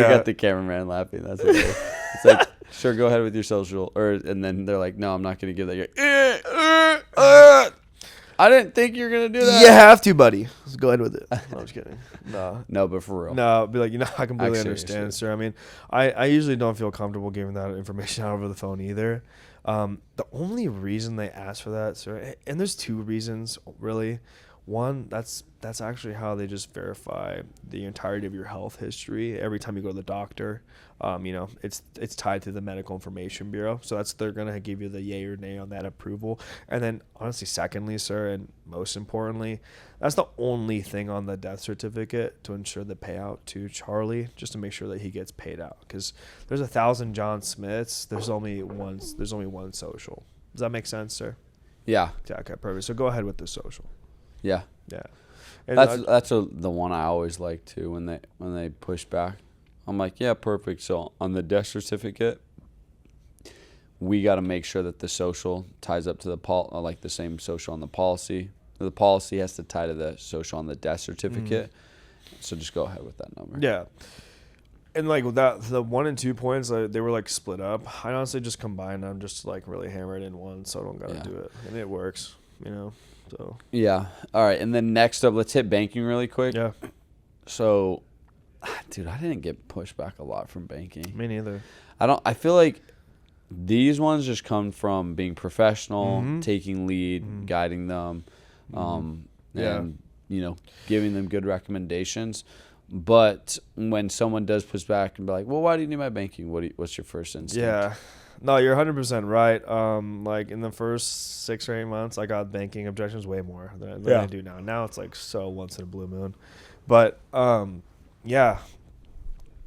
got the cameraman laughing. That's it. It's like, sure, go ahead with your social. And then they're like, no, I'm not going to give that. You're like, I didn't think you were going to do that. You have to, buddy. Let's go ahead with it. No, I'm just kidding. No, but for real. No, be like, you know, I completely Actually, understand, sir. I mean, I usually don't feel comfortable giving that information out over the phone either. The only reason they ask for that, sir, and there's two reasons, really. One, that's actually how they just verify the entirety of your health history every time you go to the doctor. You know, it's tied to the medical information bureau, so they're gonna give you the yay or nay on that approval. And then, honestly, secondly, sir, and most importantly, that's the only thing on the death certificate to ensure the payout to Charlie, just to make sure that he gets paid out. Because there's 1,000 John Smiths, there's only one social. Does that make sense, sir? Yeah. Okay, perfect. So go ahead with the social. Yeah. Yeah. And That's the one I always like too when they push back. I'm like, yeah, perfect. So on the death certificate, we got to make sure that the social ties up to the same social on the policy. The policy has to tie to the social on the death certificate. So just go ahead with that number. Yeah. And like with that, the 1 and 2 points, they were like split up. I honestly just combined them, just like really hammer it in one, so I don't gotta do it, and it works, you know. So yeah. All right, and then next up, let's hit banking really quick. yeah. So, dude, I didn't get pushback a lot from banking. Me neither. I feel like these ones just come from being professional, taking lead, guiding them, and you know, giving them good recommendations. But when someone does push back and be like, "Well, why do you need my banking?" What's your first instinct? Yeah. No, you're 100% right. Like in the first 6 or 8 months, I got banking objections way more than I do now. Now it's like so once in a blue moon. But yeah.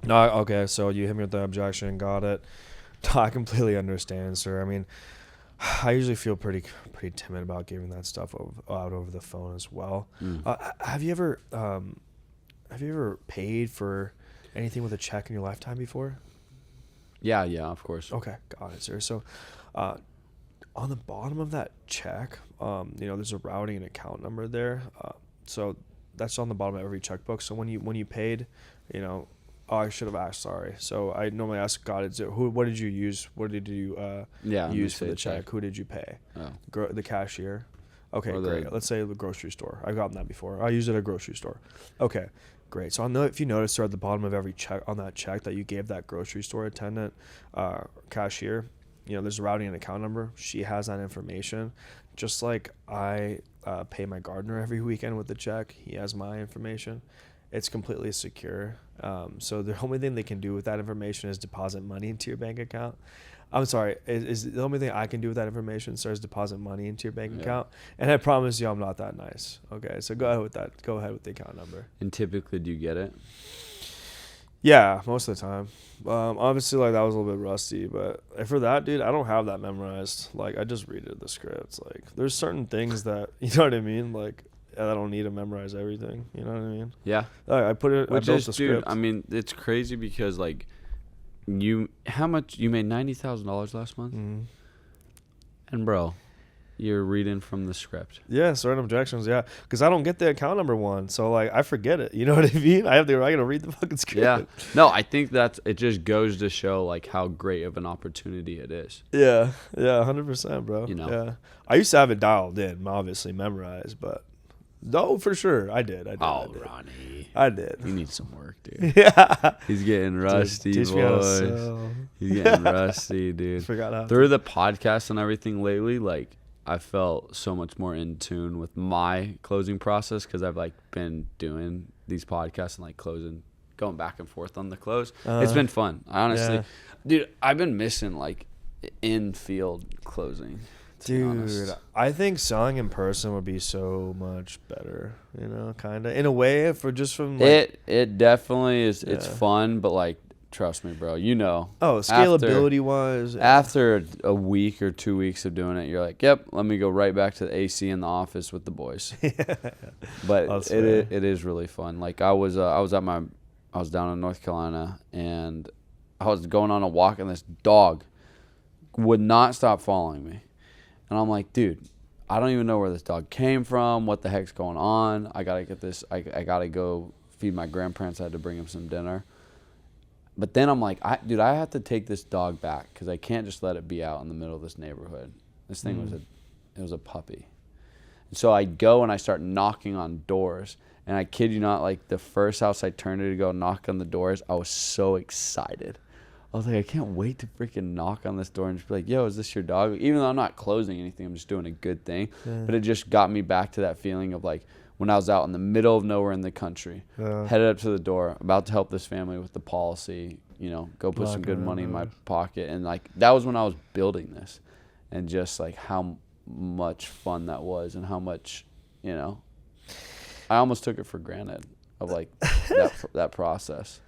No, okay. So you hit me with the objection, got it. I completely understand, sir. I mean, I usually feel pretty timid about giving that stuff out over the phone as well. Have you ever paid for anything with a check in your lifetime before? Yeah, of course. Okay, got it, sir. So, on the bottom of that check, there's a routing and account number there. So that's on the bottom of every checkbook. So when you paid, I should have asked. Sorry. So I normally ask, God, what did you use? What did you use for the check? Who did you pay? Oh. The cashier. Okay, Or great. Let's say the grocery store. I've gotten that before. I used it at a grocery store. Okay, great. So if you notice there at the bottom of every check on that check that you gave that grocery store attendant, cashier, there's a routing and account number. She has that information. Just like I pay my gardener every weekend with the check, he has my information. It's completely secure. So the only thing they can do with that information is deposit money into your bank account. I'm sorry, is the only thing I can do with that information, sir, is deposit money into your bank account. And I promise you I'm not that nice. Okay, so go ahead with that. Go ahead with the account number. And typically, do you get it? Yeah, most of the time. Obviously, like, that was a little bit rusty, but for that, dude, I don't have that memorized. Like, I just read it, the scripts. Like, there's certain things that, you know what I mean? Like, I don't need to memorize everything. You know what I mean? Yeah. I built the script. Dude, I mean, it's crazy because, like, you made $90,000 last month? Mm-hmm. And, bro, you're reading from the script. Yeah, certain objections, yeah. Because I don't get the account number one, so, like, I forget it. You know what I mean? I got to read the fucking script. Yeah. No, I think it just goes to show, like, how great of an opportunity it is. Yeah, 100%, bro. Yeah. I used to have it dialed in, obviously memorized, but no, for sure, I did. Ronny. I did. You need some work, dude. Yeah. He's getting rusty, Teach me how to boys. sew. He's getting rusty, dude. Forgot how. Through the podcast and everything lately, like, I felt so much more in tune with my closing process because I've, like, been doing these podcasts and, like, going back and forth on the close. It's been fun. Honestly, dude, I've been missing, like, in-field closing. Dude, I think selling in person would be so much better, kind of. In a way, from like... It definitely is. It's fun, but, like, trust me, bro. Oh, scalability-wise. After a week or 2 weeks of doing it, you're like, yep, let me go right back to the AC in the office with the boys. But it is really fun. Like, I was down in North Carolina, and I was going on a walk, and this dog would not stop following me. And I'm like, dude, I don't even know where this dog came from. What the heck's going on? I got to get this. I got to go feed my grandparents. I had to bring him some dinner. But then I'm like, I have to take this dog back because I can't just let it be out in the middle of this neighborhood. This thing was a puppy. And so I go and I start knocking on doors. And I kid you not, like, the first house I turned to go knock on the doors, I was so excited. I was like, I can't wait to freaking knock on this door and just be like, yo, is this your dog? Even though I'm not closing anything, I'm just doing a good thing. Yeah. But it just got me back to that feeling of, like, when I was out in the middle of nowhere in the country, headed up to the door, about to help this family with the policy, go put some good money in my pocket. And, like, that was when I was building this. And just, like, how much fun that was and how much, I almost took it for granted of, like, that process.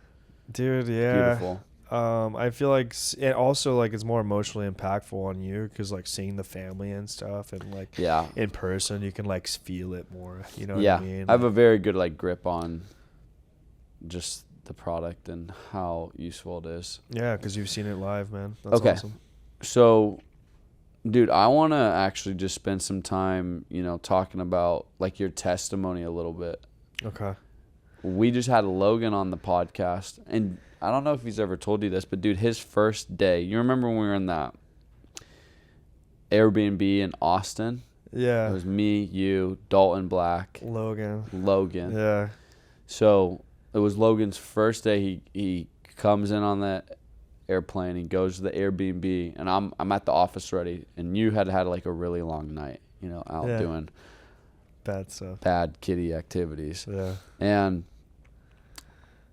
Dude, yeah. Beautiful. I feel like it also, like, it's more emotionally impactful on you because, like, seeing the family and stuff and, like, in person, you can, like, feel it more. You know what I mean? I have a very good, like, grip on just the product and how useful it is. Yeah, because you've seen it live, man. That's awesome. So, dude, I want to actually just spend some time, talking about, like, your testimony a little bit. Okay. We just had Logan on the podcast, and I don't know if he's ever told you this, but, dude, his first day, you remember when we were in that Airbnb in Austin? Yeah. It was me, you, Dalton Black. Logan. Yeah. So it was Logan's first day. He comes in on that airplane. He goes to the Airbnb, and I'm at the office already, and you had like a really long night, out doing bad kitty activities. Yeah. And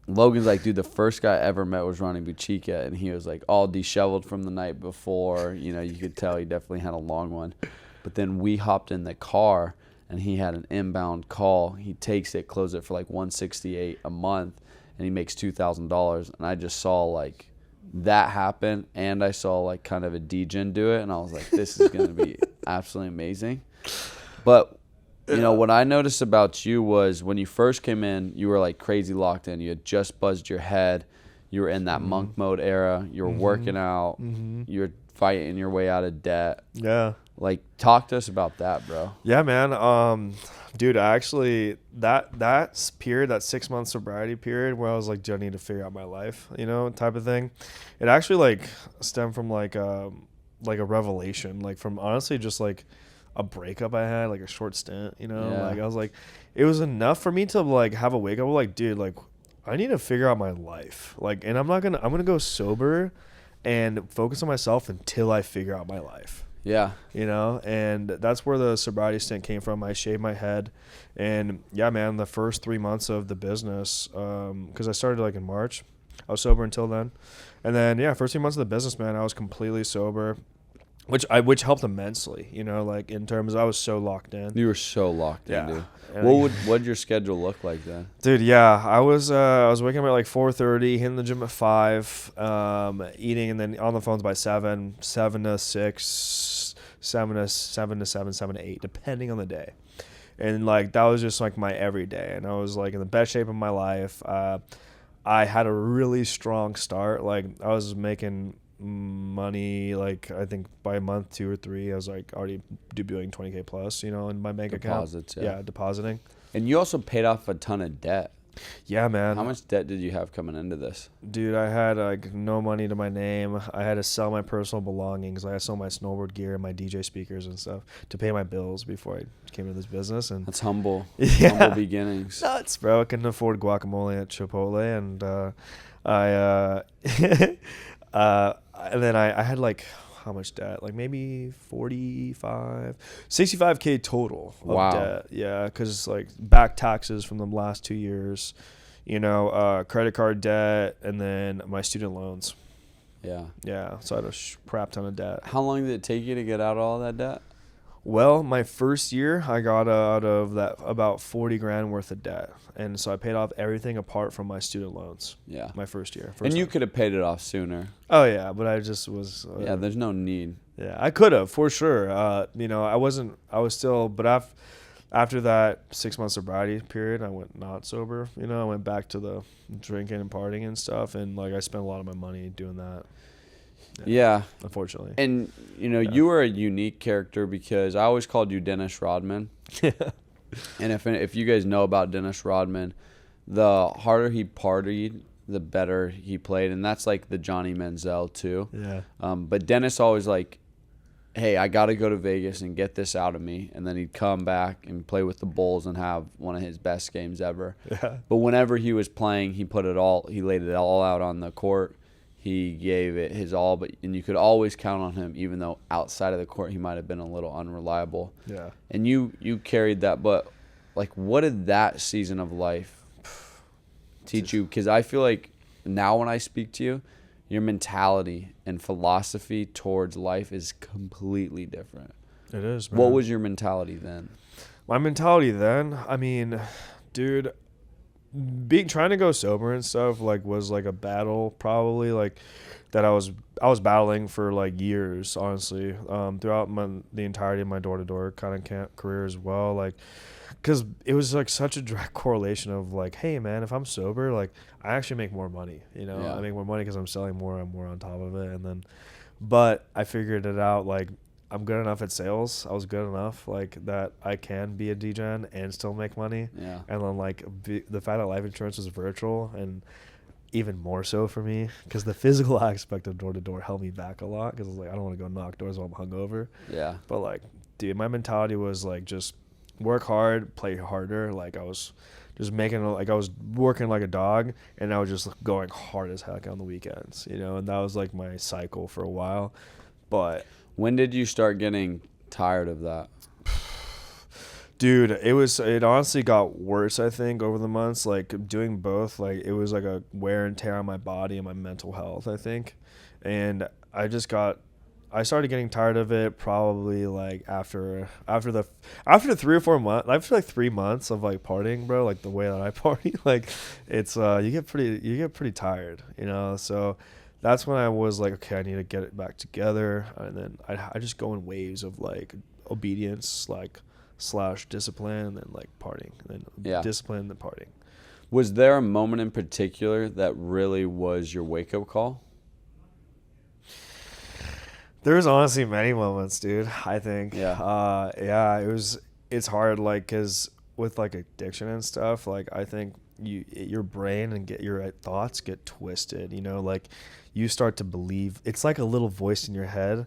Logan's like, dude, the first guy I ever met was Ronny Buchica, and he was, like, all disheveled from the night before. You could tell he definitely had a long one. But then we hopped in the car, and he had an inbound call. He takes it, closes it for, like, $168 a month, and he makes $2,000. And I just saw, like, that happen, and I saw, like, kind of a degen do it, and I was like, this is going to be absolutely amazing. But what I noticed about you was when you first came in, you were, like, crazy locked in. You had just buzzed your head. You were in that monk mode era. You were working out. You were fighting your way out of debt. Yeah. Like, talk to us about that, bro. Yeah, man. Dude, I actually that period, that 6 month sobriety period where I was like, do I need to figure out my life, type of thing. It actually like stemmed from like a revelation, like from honestly just like a breakup I had, like a short stint, like I was like, it was enough for me to like have a wake up, like, dude, like I need to figure out my life, like, and I'm gonna go sober and focus on myself until I figure out my life. Yeah. And that's where the sobriety stint came from. I shaved my head, and yeah, man, the first 3 months of the business, because I started like in March, I was sober until then, and then yeah, first 3 months of the business, man, I was completely sober, which helped immensely, like in terms, I was so locked in. You were so locked in, dude. And What'd your schedule look like then? Dude, yeah, I was waking up at like 4:30, hitting the gym at 5, eating, and then on the phones by 7 to 6, 7 to 7 to 8, depending on the day. And like that was just like my everyday, and I was like in the best shape of my life. I had a really strong start. Like I was making money, like I think by month 2 or 3 I was like already doing 20K plus, in my bank Deposits, account. Yeah, depositing. And you also paid off a ton of debt. Yeah, man. How much debt did you have coming into this? Dude, I had like no money to my name. I had to sell my personal belongings. I had to sell my snowboard gear and my DJ speakers and stuff to pay my bills before I came into this business. And that's humble. Yeah. Humble beginnings. Nuts, bro. I couldn't afford guacamole at Chipotle, and and then I had like, how much debt? Like maybe 65K total of debt. Yeah, because like back taxes from the last 2 years, credit card debt, and then my student loans. Yeah. Yeah, so I had a crap ton of debt. How long did it take you to get out of all that debt? Well, my first year, I got out of that about 40 grand worth of debt. And so I paid off everything apart from my student loans. Yeah. My first year. And you could have paid it off sooner. Oh, yeah. But I just was. Yeah, there's no need. Yeah, I could have, for sure. I was still, but after that 6 month sobriety period, I went not sober. I went back to the drinking and partying and stuff. And like I spent a lot of my money doing that. Yeah. Unfortunately. And, you were a unique character because I always called you Dennis Rodman. And if you guys know about Dennis Rodman, the harder he partied, the better he played. And that's like the Johnny Manziel too. Yeah. But Dennis always like, hey, I got to go to Vegas and get this out of me. And then he'd come back and play with the Bulls and have one of his best games ever. Yeah. But whenever he was playing, he laid it all out on the court. He gave it his all, and you could always count on him, even though outside of the court he might have been a little unreliable. Yeah. And you carried that, but like, what did that season of life teach you? Because I feel like now when I speak to you, your mentality and philosophy towards life is completely different. It is, man. What was your mentality then? My mentality then, I mean, dude, trying to go sober and stuff like was like a battle, probably, like that I was battling for like years, honestly, throughout the entirety of my door-to-door kind of career as well, like because it was like such a direct correlation of like, hey man, if I'm sober, like I actually make more money, Yeah. I make more money because I'm selling more, I'm more on top of it. And then but I figured it out, like I'm good enough at sales. I was good enough like that I can be a DGen and still make money. Yeah. And then like the fact that life insurance was virtual, and even more so for me because the physical aspect of door to door held me back a lot because I was like, I don't want to go knock doors while I'm hungover. Yeah. But like, dude, my mentality was like just work hard, play harder. Like I was just I was working like a dog, and I was just going hard as heck on the weekends, and that was like my cycle for a while. But when did you start getting tired of that? Dude, it honestly got worse, I think, over the months, like doing both. Like it was like a wear and tear on my body and my mental health, I think. And I started getting tired of it probably like after 3 or 4 months, after like 3 months of like partying, bro, like the way that I party, like it's you get pretty tired, so that's when I was like, okay, I need to get it back together. And then I just go in waves of like obedience, like / discipline, and then like partying, and then discipline and then partying. Was there a moment in particular that really was your wake-up call? There's honestly many moments, dude. I think. Yeah. Yeah. It's hard, like, cause with like addiction and stuff, like I think your brain and your thoughts get twisted. Like you start to believe. It's like a little voice in your head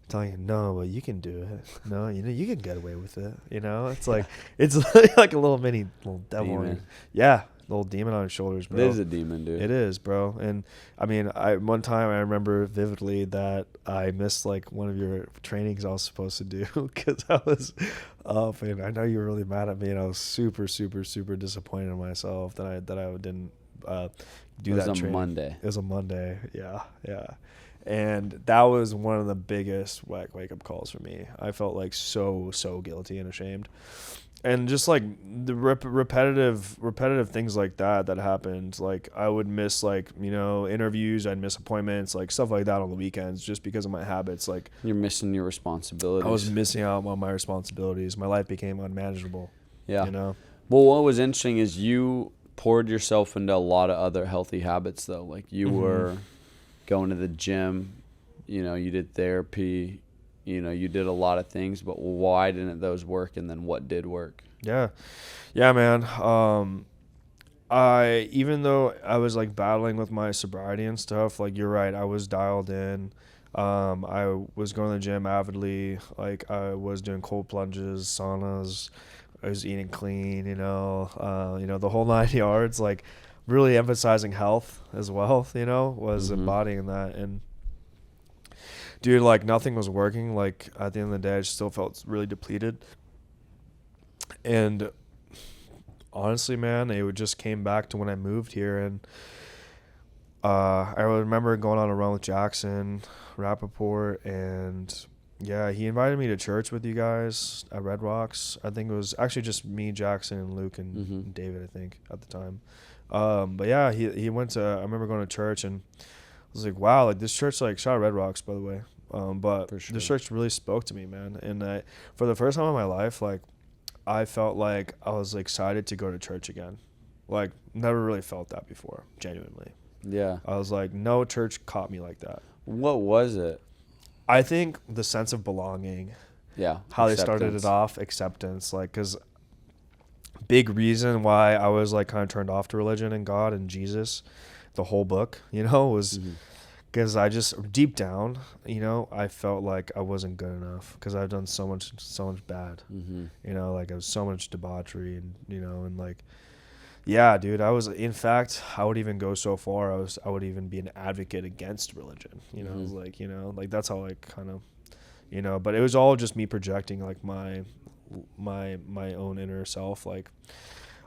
telling you, no, but you can do it. No, you can get away with it. It's like it's like a little devil. Demon. Yeah. Little demon on his shoulders, bro. It is a demon, dude. It is, bro. And I mean, one time I remember vividly that I missed like one of your trainings I was supposed to do because I was up, and I know you were really mad at me, and I was super, super, super disappointed in myself that I didn't do that. It was a training. Monday. It was a Monday. Yeah, yeah. And that was one of the biggest wake up calls for me. I felt like so guilty and ashamed. And just like the repetitive things like that happened, like I would miss like interviews, I'd miss appointments, like stuff like that on the weekends just because of my habits. Like you're missing your responsibilities. I was missing out on my responsibilities. My life became unmanageable. Yeah. Well, what was interesting is you poured yourself into a lot of other healthy habits though. Like you were going to the gym, you did therapy. You did a lot of things, but why didn't those work? And then what did work? Yeah, man. Even though I was like battling with my sobriety and stuff, like you're right, I was dialed in. I was going to the gym avidly. Like I was doing cold plunges, saunas. I was eating clean. The whole 9 yards. Like really emphasizing health as well. Was embodying that. And dude, like nothing was working. Like at the end of the day, I still felt really depleted. And honestly, man, it just came back to when I moved here. And I remember going on a run with Jackson Rappaport. And yeah, he invited me to church with you guys at Red Rocks. I think it was actually just me, Jackson, and Luke, and David, I think, at the time. But yeah, he went to, I remember going to church, and I was like, wow, like this church, like shout out Red Rocks, by the way. But For sure. this church really spoke to me, man. And for the first time in my life, like I felt like I was excited to go to church again. Like never really felt that before, genuinely. Yeah. I was like, no church caught me like that. What was it? I think the sense of belonging. Yeah. How they started it off, acceptance. Like, because big reason why I was like kind of turned off to religion and God and Jesus, the whole book, was because I just deep down, I felt like I wasn't good enough because I've done so much bad, like I was so much debauchery and and like, yeah, dude, I was, in fact, I would even go so far. I would even be an advocate against religion, I was like, like that's how I kind of, but it was all just me projecting like my own inner self. Like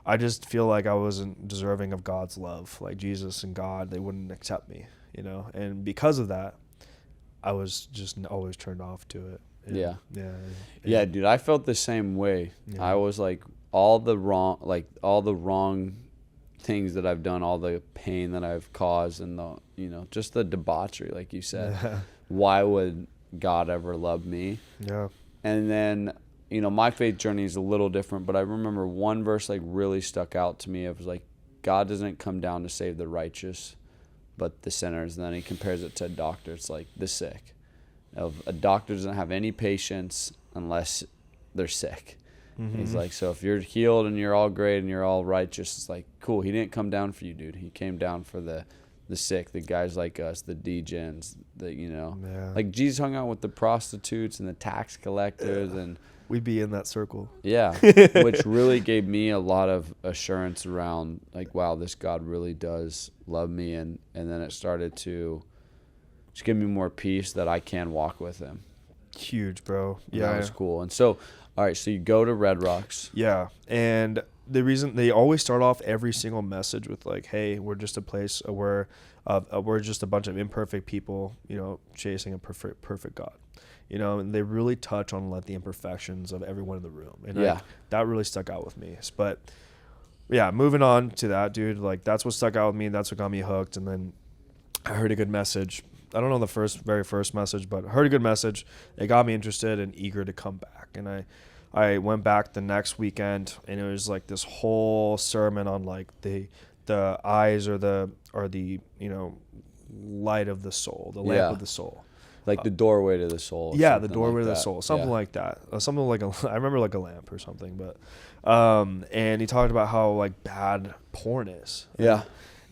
I just feel like I wasn't deserving of God's love. Like Jesus and God, they wouldn't accept me, and because of that, I was just always turned off to it. And yeah, dude, I felt the same way. Yeah. I was like all the wrong things that I've done, all the pain that I've caused, and the just the debauchery, like you said. Why would God ever love me? Yeah. And then my faith journey is a little different, but I remember one verse like really stuck out to me. It was like, God doesn't come down to save the righteous, but the sinners. And then he compares it to a doctor. It's like the sick. A doctor doesn't have any patience unless they're sick. He's like, so if you're healed and you're all great and you're all righteous, it's like, cool. He didn't come down for you, dude. He came down for the sick, the guys like us, the degens, like Jesus hung out with the prostitutes and the tax collectors, and we'd be in that circle. Yeah, which really gave me a lot of assurance around like, wow, this God really does love me, and then it started to just give me more peace that I can walk with him. Huge, bro. Yeah, that was cool. And so, all right, so you go to Red Rocks. Yeah, and the reason they always start off every single message with like, hey, we're just a place where we're just a bunch of imperfect people, chasing a perfect God, and they really touch on like the imperfections of everyone in the room, and that really stuck out with me. But yeah, moving on to that, dude, like that's what stuck out with me. That's what got me hooked. And then I heard a good message. I don't know the very first message, but I heard a good message. It got me interested and eager to come back. And I went back the next weekend, and it was like this whole sermon on like the eyes or the light of the soul, the lamp of the soul. Like the doorway to the soul. Yeah, the doorway to the soul. Something like that. Something like I remember like a lamp or something. But and he talked about how like bad porn is. Yeah.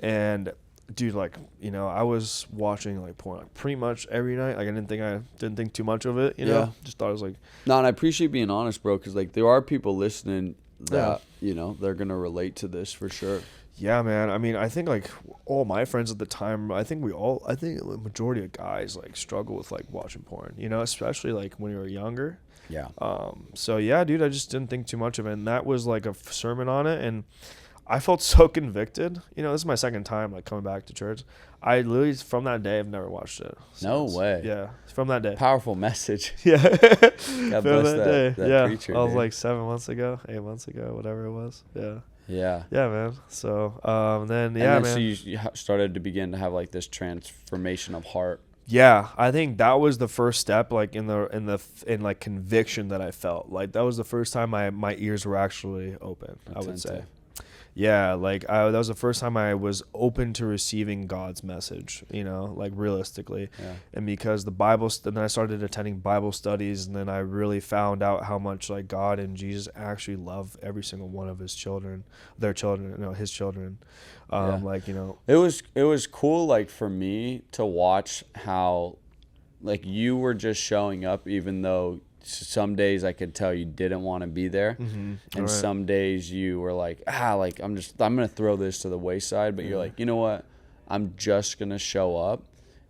And dude, like, I was watching like porn like pretty much every night. Like I didn't think too much of it, Just thought it was like. No, and I appreciate being honest, bro, because like there are people listening that, they're going to relate to this for sure. Yeah, man. I mean, I think like all my friends at the time, I think the majority of guys like struggle with like watching porn, especially like when you were younger. Yeah. So yeah, dude, I just didn't think too much of it. And that was like a sermon on it. And I felt so convicted. This is my second time like coming back to church. I literally, from that day, I've never watched it since. No way. Yeah. From that day. Powerful message. Yeah. God bless that yeah. preacher, I was dude. like 8 months ago, whatever it was. Yeah. Yeah. Yeah, man. So, then, man. man. So you started to begin to have like this transformation of heart. Yeah, I think that was the first step, like in like conviction that I felt. Like that was the first time my ears were actually open. I would say. Yeah, like that was the first time I was open to receiving God's message, like realistically. Yeah. And because then I started attending Bible studies, and then I really found out how much like God and Jesus actually love every single one of his children. Like, It was cool, like for me to watch how like you were just showing up, even though some days I could tell you didn't want to be there, and some days you were like, I'm gonna throw this to the wayside, but you're like, you know what, I'm just gonna show up.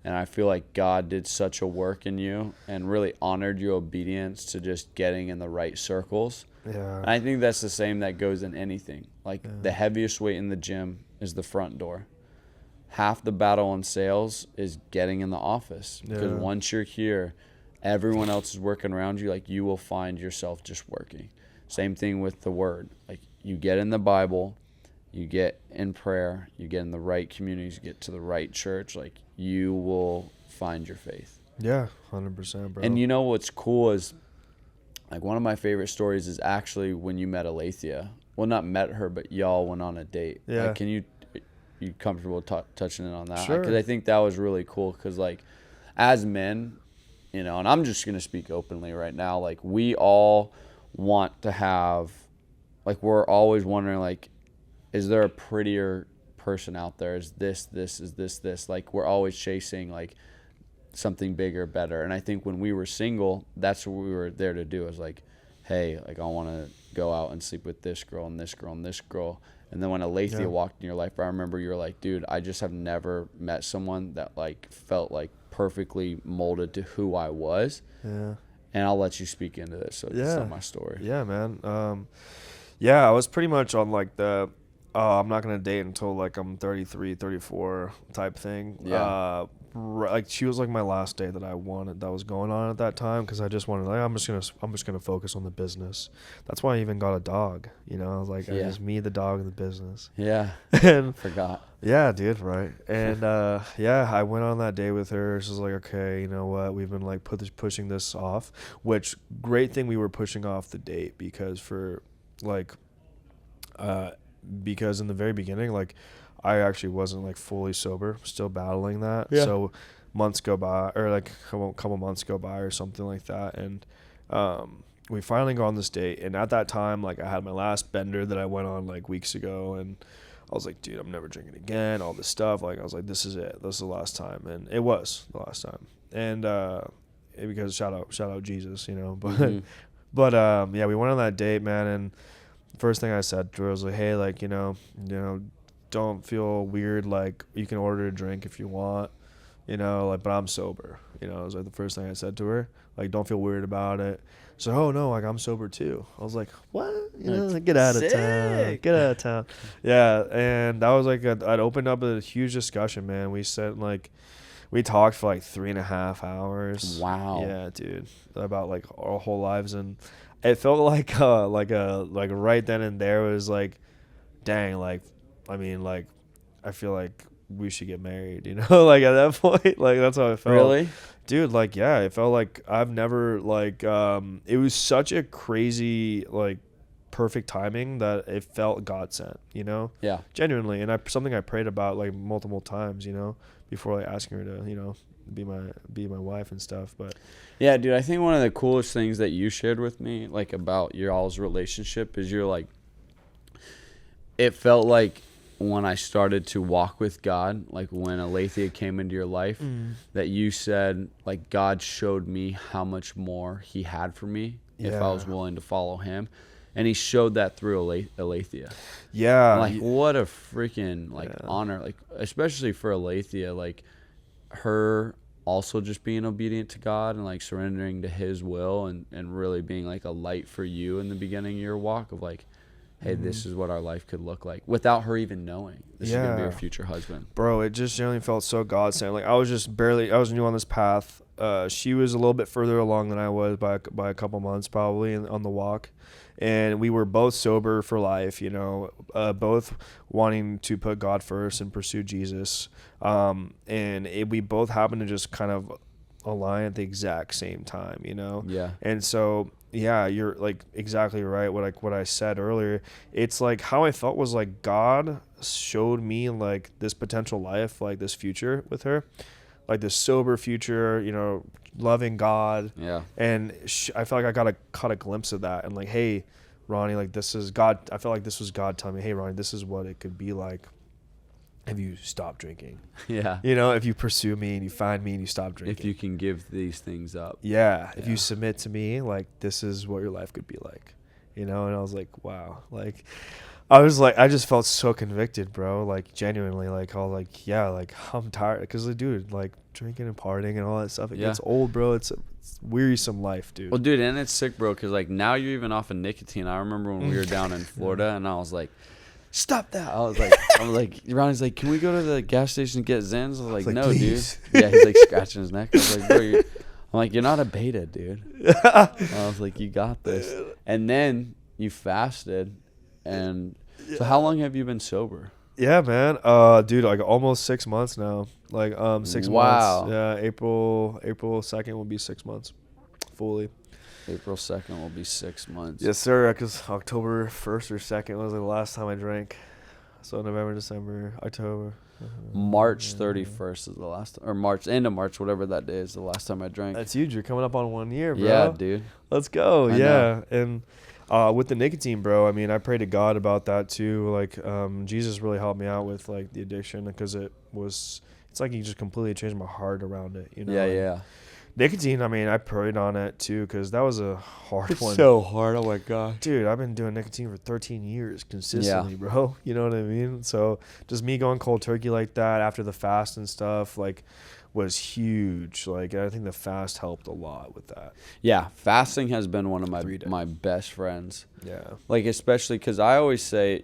And I feel like God did such a work in you and really honored your obedience to just getting in the right circles. Yeah. And I think that's the same that goes in anything. Like the heaviest weight in the gym is the front door. Half the battle in sales is getting in the office, because once you're here, everyone else is working around you. Like you will find yourself just working. Same thing with the word. Like you get in the Bible, you get in prayer, you get in the right communities, you get to the right church, like you will find your faith. Yeah, 100%, bro. And what's cool is, like, one of my favorite stories is actually when you met Alethea. Well, not met her, but y'all went on a date. Yeah. Like, you comfortable touching in on that? Sure. Because I think that was really cool, because, like, as men, and I'm just going to speak openly right now, like, we all want to have, like, we're always wondering, like, is there a prettier person out there? Is this? Like, we're always chasing, like, something bigger, better. And I think when we were single, that's what we were there to do, is like, hey, like, I want to go out and sleep with this girl and this girl and this girl. And then when Alethea walked in your life, I remember you were like, dude, I just have never met someone that, like, felt like perfectly molded to who I was. Yeah. And I'll let you speak into this. So it's not my story. Yeah, man. Yeah, I was pretty much on like the I'm not going to date until like I'm 33, 34 type thing. Yeah. Like she was like my last date that I wanted, that was going on at that time, because I just wanted, like, I'm just gonna focus on the business. That's why I even got a dog. I was like, I just me, the dog, and the business. Yeah. And forgot. Yeah, dude, right. And I went on that day with her. She was like, okay, you know what? We've been like pushing this off. Which great thing we were pushing off the date, because because in the very beginning, like, I actually wasn't like fully sober, still battling that. Yeah. So months go by, or like a couple months go by or something like that. And we finally go on this date. And at that time, like, I had my last bender that I went on like weeks ago. And I was like, dude, I'm never drinking again, all this stuff. Like, I was like, this is it. This is the last time. And it was the last time. And because shout out Jesus, But but yeah, we went on that date, man. And the first thing I said to her was like, hey, like, don't feel weird, like, you can order a drink if you want, like, but I'm sober. It was like the first thing I said to her, like, don't feel weird about it. So, oh no, like, I'm sober too. I was like, what? Like, get out of town. Yeah. And that was like I'd opened up a huge discussion, man. We talked for like 3.5 hours. Wow. Yeah, dude, about like our whole lives. And it felt like right then and there was like, dang, like, I mean, like, I feel like we should get married, you know? Like at that point, like that's how I felt. Really? Dude, like yeah, it felt like I've never like it was such a crazy like perfect timing that it felt God sent, you know? Yeah. Genuinely. And something I prayed about like multiple times, you know, before like asking her to, you know, be my wife and stuff. But Yeah, dude, I think one of the coolest things that you shared with me, like about your all's relationship, is you're like, it felt like when I started to walk with God, like when Alethea came into your life, that you said, like, God showed me how much more he had for me if I was willing to follow him. And he showed that through Alethea. yeah. Like, what a freaking, like, honor. Like, especially for Alethea, like, her also just being obedient to God and, like, surrendering to his will and really being, like, a light for you in the beginning of your walk of, like, hey, this is what our life could look like without her even knowing this is going to be her future husband. Bro, it just generally felt so God sent. Like I was new on this path. She was a little bit further along than I was by a couple months probably on the walk. And we were both sober for life, you know, both wanting to put God first and pursue Jesus. We both happened to just kind of align at the exact same time, you know? Yeah. And so, yeah, you're like exactly right. What I said earlier, it's like how I felt was like God showed me like this potential life, like this future with her, like this sober future, you know, loving God. Yeah. And I felt like I caught a glimpse of that. And like, hey, Ronny, like this is God. I felt like this was God telling me, hey, Ronny, this is what it could be like if you stop drinking. Yeah. You know, if you pursue me and you find me and you stop drinking. If you can give these things up. Yeah. If you submit to me, like this is what your life could be like. You know, and I was like, wow. Like I just felt so convicted, bro. Like genuinely, like all like, yeah, like I'm tired. Cause like, dude, like drinking and partying and all that stuff, it gets old, bro. It's wearisome life, dude. Well, dude, and it's sick, bro. Cause like now you're even off of nicotine. I remember when we were down in Florida and I was like, stop that. I was like, Ronnie's like, can we go to the gas station and get Zens? I was like, no, please. dude. Yeah, he's like scratching his neck. I was like, bro, I'm like, you're not a beta, dude. I was like, you got this. And then you fasted. And so how long have you been sober? Yeah, man. Dude, like almost 6 months now. Like 6 Wow. months. Yeah, April 2nd will be 6 months fully. April 2nd will be 6 months. Yes, sir. Because October 1st or 2nd was the last time I drank. So November, December, October. March 31st is the last time, or end of March, whatever that day is, the last time I drank. That's huge. You're coming up on 1 year, bro. Yeah, dude. Let's go. I Yeah. And with the nicotine, bro, I mean, I prayed to God about that too. Like, Jesus really helped me out with like the addiction because it's like he just completely changed my heart around it, you know? Yeah, And yeah. nicotine, I mean, I prayed on it too because that was a hard one. So hard. Oh my god. Dude, I've been doing nicotine for 13 years consistently, bro. You know what I mean? So just me going cold turkey like that after the fast and stuff, like, was huge. Like, I think the fast helped a lot with that. Yeah, fasting has been one of 3 days. my best friends. Yeah. Like, especially because I always say,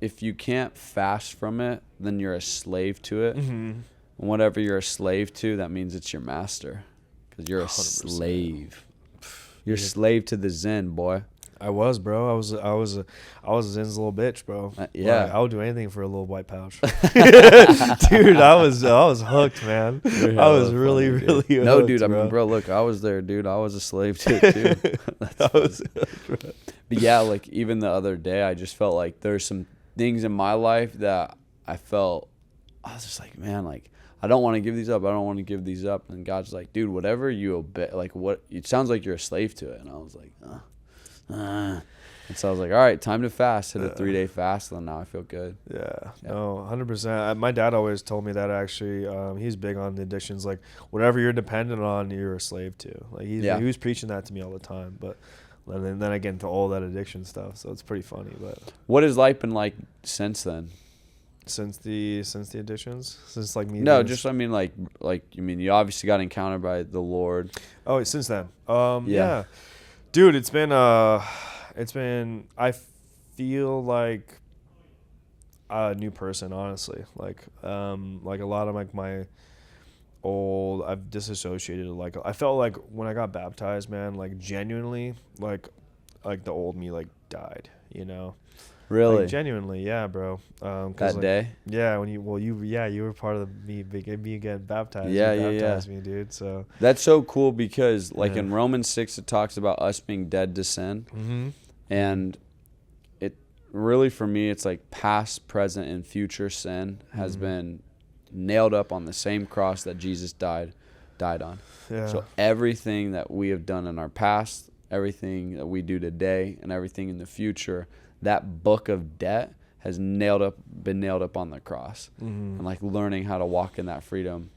if you can't fast from it, then you're a slave to it. Mm-hmm. And whatever you're a slave to, that means it's your master. Because you're a 100%. slave. You're a slave to the Zen, boy. I was, bro. I was a Zen's little bitch, bro. Yeah. Like, I would do anything for a little white pouch. Dude, I was hooked, man. I was really, really hooked, No, dude, I bro. mean, bro, look, I was there, dude. I was a slave to it, too. But yeah, like, even the other day, I just felt like there's some things in my life that I was just like, man, like, I don't want to give these up. I don't want to give these up. And God's like, dude, whatever you obey, like, it sounds like you're a slave to it. And I was like, And so I was like, all right, time to fast. Hit a 3-day fast, and now I feel good. Yeah, no, 100%. My dad always told me that actually. He's big on the addictions. Like, whatever you're dependent on, you're a slave to. Like, he was preaching that to me all the time. But and then again to all that addiction stuff. So it's pretty funny. But what has life been like since then? Since the addictions, since like me. No, just I mean you obviously got encountered by the Lord. Oh, since then. Yeah. Dude, it's been I feel like a new person, honestly. Like a lot of like my old, I've disassociated. Like, I felt like when I got baptized, man, like genuinely, like the old me like died, you know. Really? Like, genuinely, yeah, bro. 'Cause, That like, day? Yeah, when you were part of me getting baptized. Yeah, You yeah. baptized me, dude. So That's so cool because, like, Yeah. in Romans 6, it talks about us being dead to sin. mm-hmm. And it really, for me, it's like past, present, and future sin has been nailed up on the same cross that Jesus died on. Yeah. So everything that we have done in our past, everything that we do today, and everything in the future, that book of debt has been nailed up on the cross. Mm-hmm. And like learning how to walk in that freedom.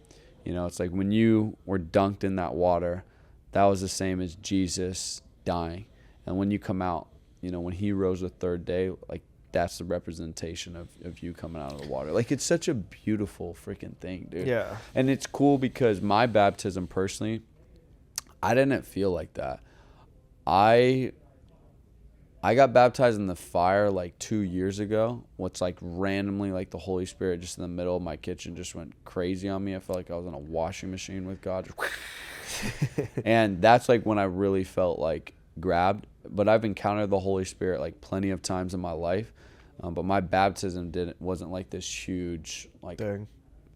You know, it's like when you were dunked in that water, that was the same as Jesus dying. And when you come out, you know, when he rose the third day, like that's the representation of you coming out of the water. Like, it's such a beautiful freaking thing, dude. Yeah. And it's cool because my baptism personally, I didn't feel like that. I got baptized in the fire like 2 years ago. What's like randomly, like the Holy Spirit just in the middle of my kitchen just went crazy on me. I felt like I was in a washing machine with God. And that's like when I really felt like grabbed. But I've encountered the Holy Spirit like plenty of times in my life. But my baptism wasn't like this huge like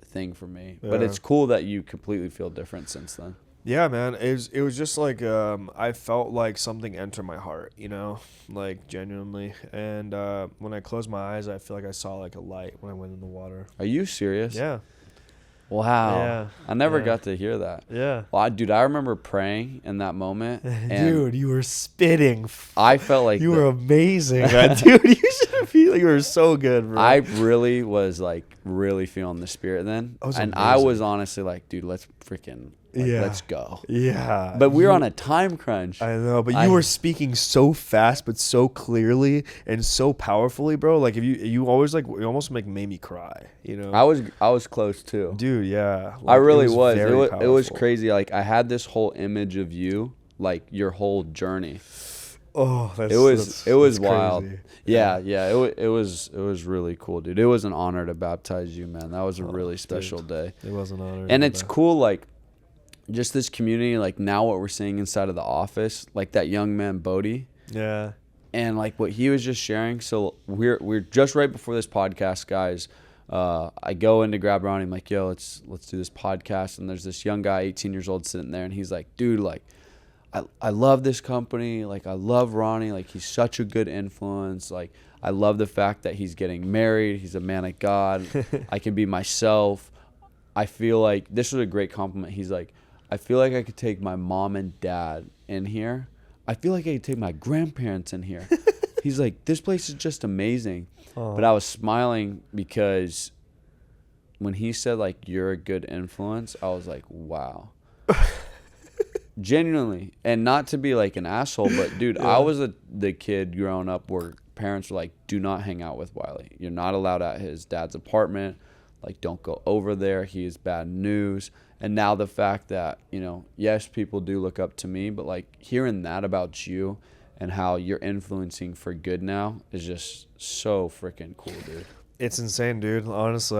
thing for me. Yeah. But it's cool that you completely feel different since then. Yeah, man. It was just like I felt like something entered my heart, you know, like genuinely. And when I closed my eyes, I feel like I saw like a light when I went in the water. Are you serious? Yeah. Wow. Yeah. I never Yeah. got to hear that. Yeah. Well, dude, I remember praying in that moment. And Dude, you were spitting. I felt like You were amazing, man. Dude, you should feel like you were so good, bro. I really was like really feeling the Spirit then. That was and amazing. I was honestly like, dude, let's freaking let's go. Yeah. But we were on a time crunch. I know, but you were speaking so fast, but so clearly and so powerfully, bro. Like if you always like, you almost made me cry. You know, I was close too. dude. Yeah, I like, really was. very It was powerful. crazy. Like I had this whole image of you, like your whole journey. Oh, that's It was that's wild. crazy. Yeah. It was really cool, dude. It was an honor to baptize you, man. That was a really special day. It was an honor. And it's cool, like, just this community, like, now what we're seeing inside of the office, like that young man, Bodie, Yeah. and, like, what he was just sharing. So we're just right before this podcast, guys. I go in to grab Ronny. I'm like, yo, let's do this podcast. And there's this young guy, 18 years old, sitting there. And he's like, dude, like, I love this company. Like, I love Ronny. Like, he's such a good influence. Like, I love the fact that he's getting married. He's a man of God. I can be myself. I feel like this was a great compliment. He's like, I feel like I could take my mom and dad in here. I feel like I could take my grandparents in here. He's like, this place is just amazing. But I was smiling because when he said, like, you're a good influence, I was like, wow. Genuinely. And not to be like an asshole, but, dude, I was the kid growing up where parents were like, do not hang out with Wiley. You're not allowed at his dad's apartment. Like, don't go over there. He is bad news. And now the fact that, you know, yes, people do look up to me, but, like, hearing that about you and how you're influencing for good now is just so freaking cool, dude. It's insane, dude. Honestly,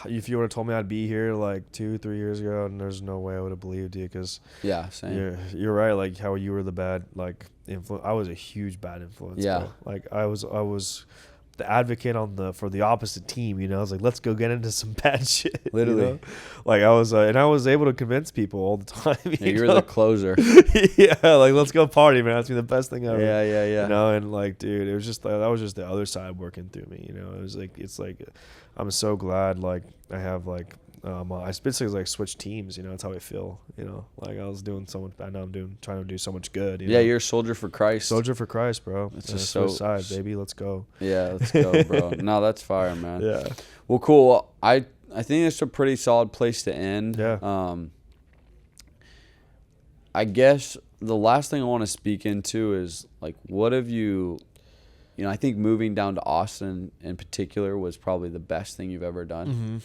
if you would have told me I'd be here like 2-3 years ago, and there's no way I would have believed you, because Yeah, same. you're right. Like how you were the bad like influence. I was a huge bad influence. Yeah. Bro. Like I was the advocate for the opposite team. You know, I was like, let's go get into some bad shit. Literally. You know? Like I was, and I was able to convince people all the time. You're the closer. Yeah, like let's go party, man. That's been the best thing ever. Yeah. You know, and like, dude, it was just that was just the other side working through me. You know, it was like it's like I'm so glad like I have like I basically like switched teams. You know, that's how I feel. You know, like I was doing so much bad. Now I'm trying to do so much good. You know? You're a soldier for Christ. Soldier for Christ, bro. It's It's just just so- side, baby. Let's go. Yeah, let's go, bro. No, that's fire, man. Yeah. Well, cool. I think it's a pretty solid place to end. Yeah. I guess the last thing I want to speak into is like, what have you know, I think moving down to Austin in particular was probably the best thing you've ever done. Mm-hmm.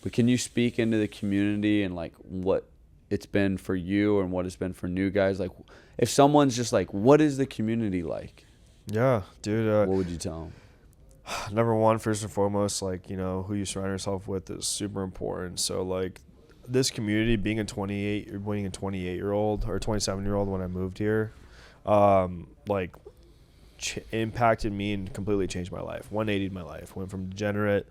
But can you speak into the community and like what it's been for you and what it's been for new guys? Like if someone's just like, what is the community like? Yeah, dude. What would you tell them? Number one, first and foremost, like, you know, who you surround yourself with is super important. So like this community, being a 28-year-old or 27-year-old when I moved here, like impacted me and completely changed my life. 180'd my life. Went from degenerate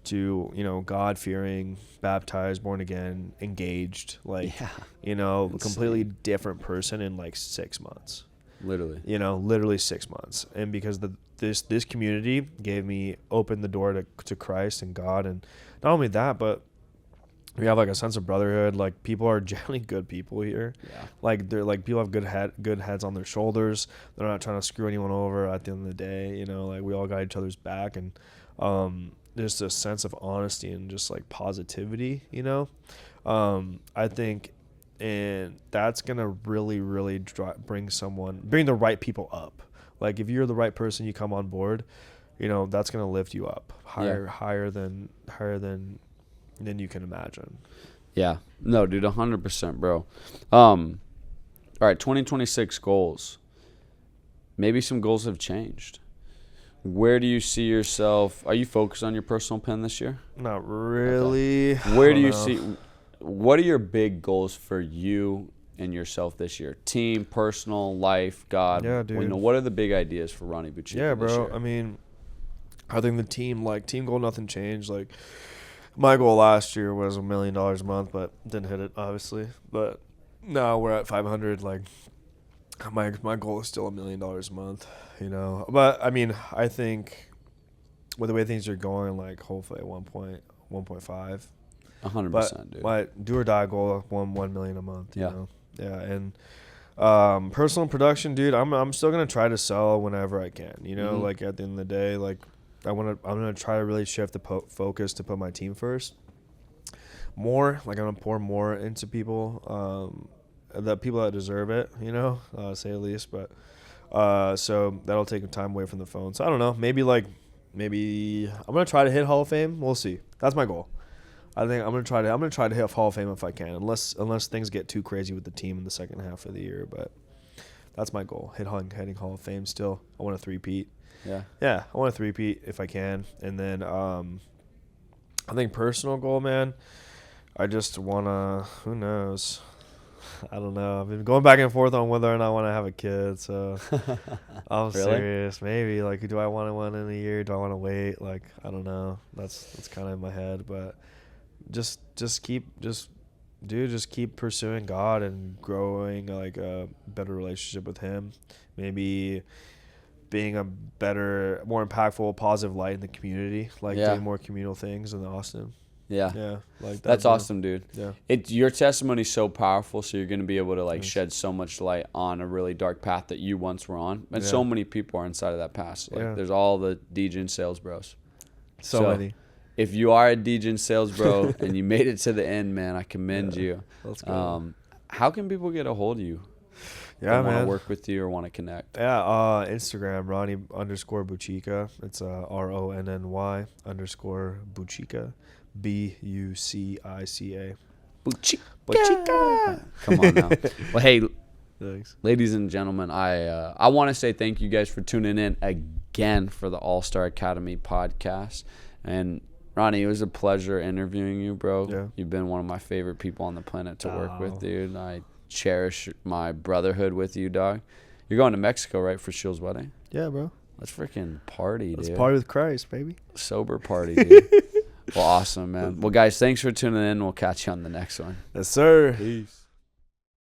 to, you know, God-fearing, baptized, born again, engaged, like, you know, a completely different person in like 6 months. Literally 6 months. And because this community opened the door to Christ and God. And not only that, but we have like a sense of brotherhood. Like, people are generally good people here. Like, they're like, people have good heads on their shoulders. They're not trying to screw anyone over at the end of the day. You know, like, we all got each other's back. And there's a sense of honesty and just like positivity, you know. I think, and that's gonna really bring the right people up. Like, if you're the right person, you come on board, you know, that's gonna lift you up higher than you can imagine. Yeah, no, dude, 100%, bro. All right, 2026 goals. Maybe some goals have changed. Where do you see yourself? Are you focused on your personal pen this year? Not really. Okay. Where do you see? What are your big goals for you and yourself this year? Team, personal, life, God. Yeah, dude. You know, what are the big ideas for Ronny Buccica? Yeah, bro. This year? I mean, I think the team goal, nothing changed. Like, my goal last year was $1 million a month, but didn't hit it, obviously. But now we're at 500. Like, my goal is still $1 million a month, you know. But I mean, I think with the way things are going, like, hopefully at 1.5. 100%, dude. My do or die goal, $1 million a month. You know? Yeah, and personal production, dude. I'm still gonna try to sell whenever I can. You know, like, at the end of the day, like, I'm gonna try to really shift the focus to put my team first. Like, I'm gonna pour more into people, the people that deserve it. You know, say the least. But so that'll take time away from the phone. So I don't know. Maybe I'm gonna try to hit Hall of Fame. We'll see. That's my goal. I think I'm gonna try to hit Hall of Fame if I can, unless things get too crazy with the team in the second half of the year. But that's my goal. Hitting Hall of Fame still. I want a three-peat. Yeah, I want a three-peat if I can. And then I think personal goal, man, I just wanna, who knows? I don't know. I've been going back and forth on whether or not I want to have a kid. So I'm serious. Maybe, like, do I want one in a year? Do I want to wait? Like, I don't know. That's kind of in my head. But just keep pursuing God and growing, like, a better relationship with Him. Maybe being a better, more impactful, positive light in the community. Like, doing more communal things in Austin. Yeah, like that's awesome, dude. Yeah, your testimony's so powerful, so you're gonna be able to, like, shed so much light on a really dark path that you once were on, and so many people are inside of that path. Like, there's all the Degen sales bros. So many. If you are a Degen sales bro and you made it to the end, man, I commend you. Let's go. How can people get a hold of you? Yeah, man. Want to work with you or want to connect? Yeah, Instagram, Ronny_Buccica. It's RONNY _Buccica. BUCICA. Buccica. Come on now. Well, hey, thanks, ladies and gentlemen. I want to say thank you guys for tuning in again for the All-Star Academy podcast. And Ronny, it was a pleasure interviewing you, bro. Yeah. You've been one of my favorite people on the planet to work with, dude. I cherish my brotherhood with you, dog. You're going to Mexico, right, for Shield's wedding? Yeah, bro. Let's freaking party, dude. Let's party with Christ, baby. Sober party, dude. Well, awesome, man. Well, guys, thanks for tuning in. We'll catch you on the next one. Yes, sir. Peace.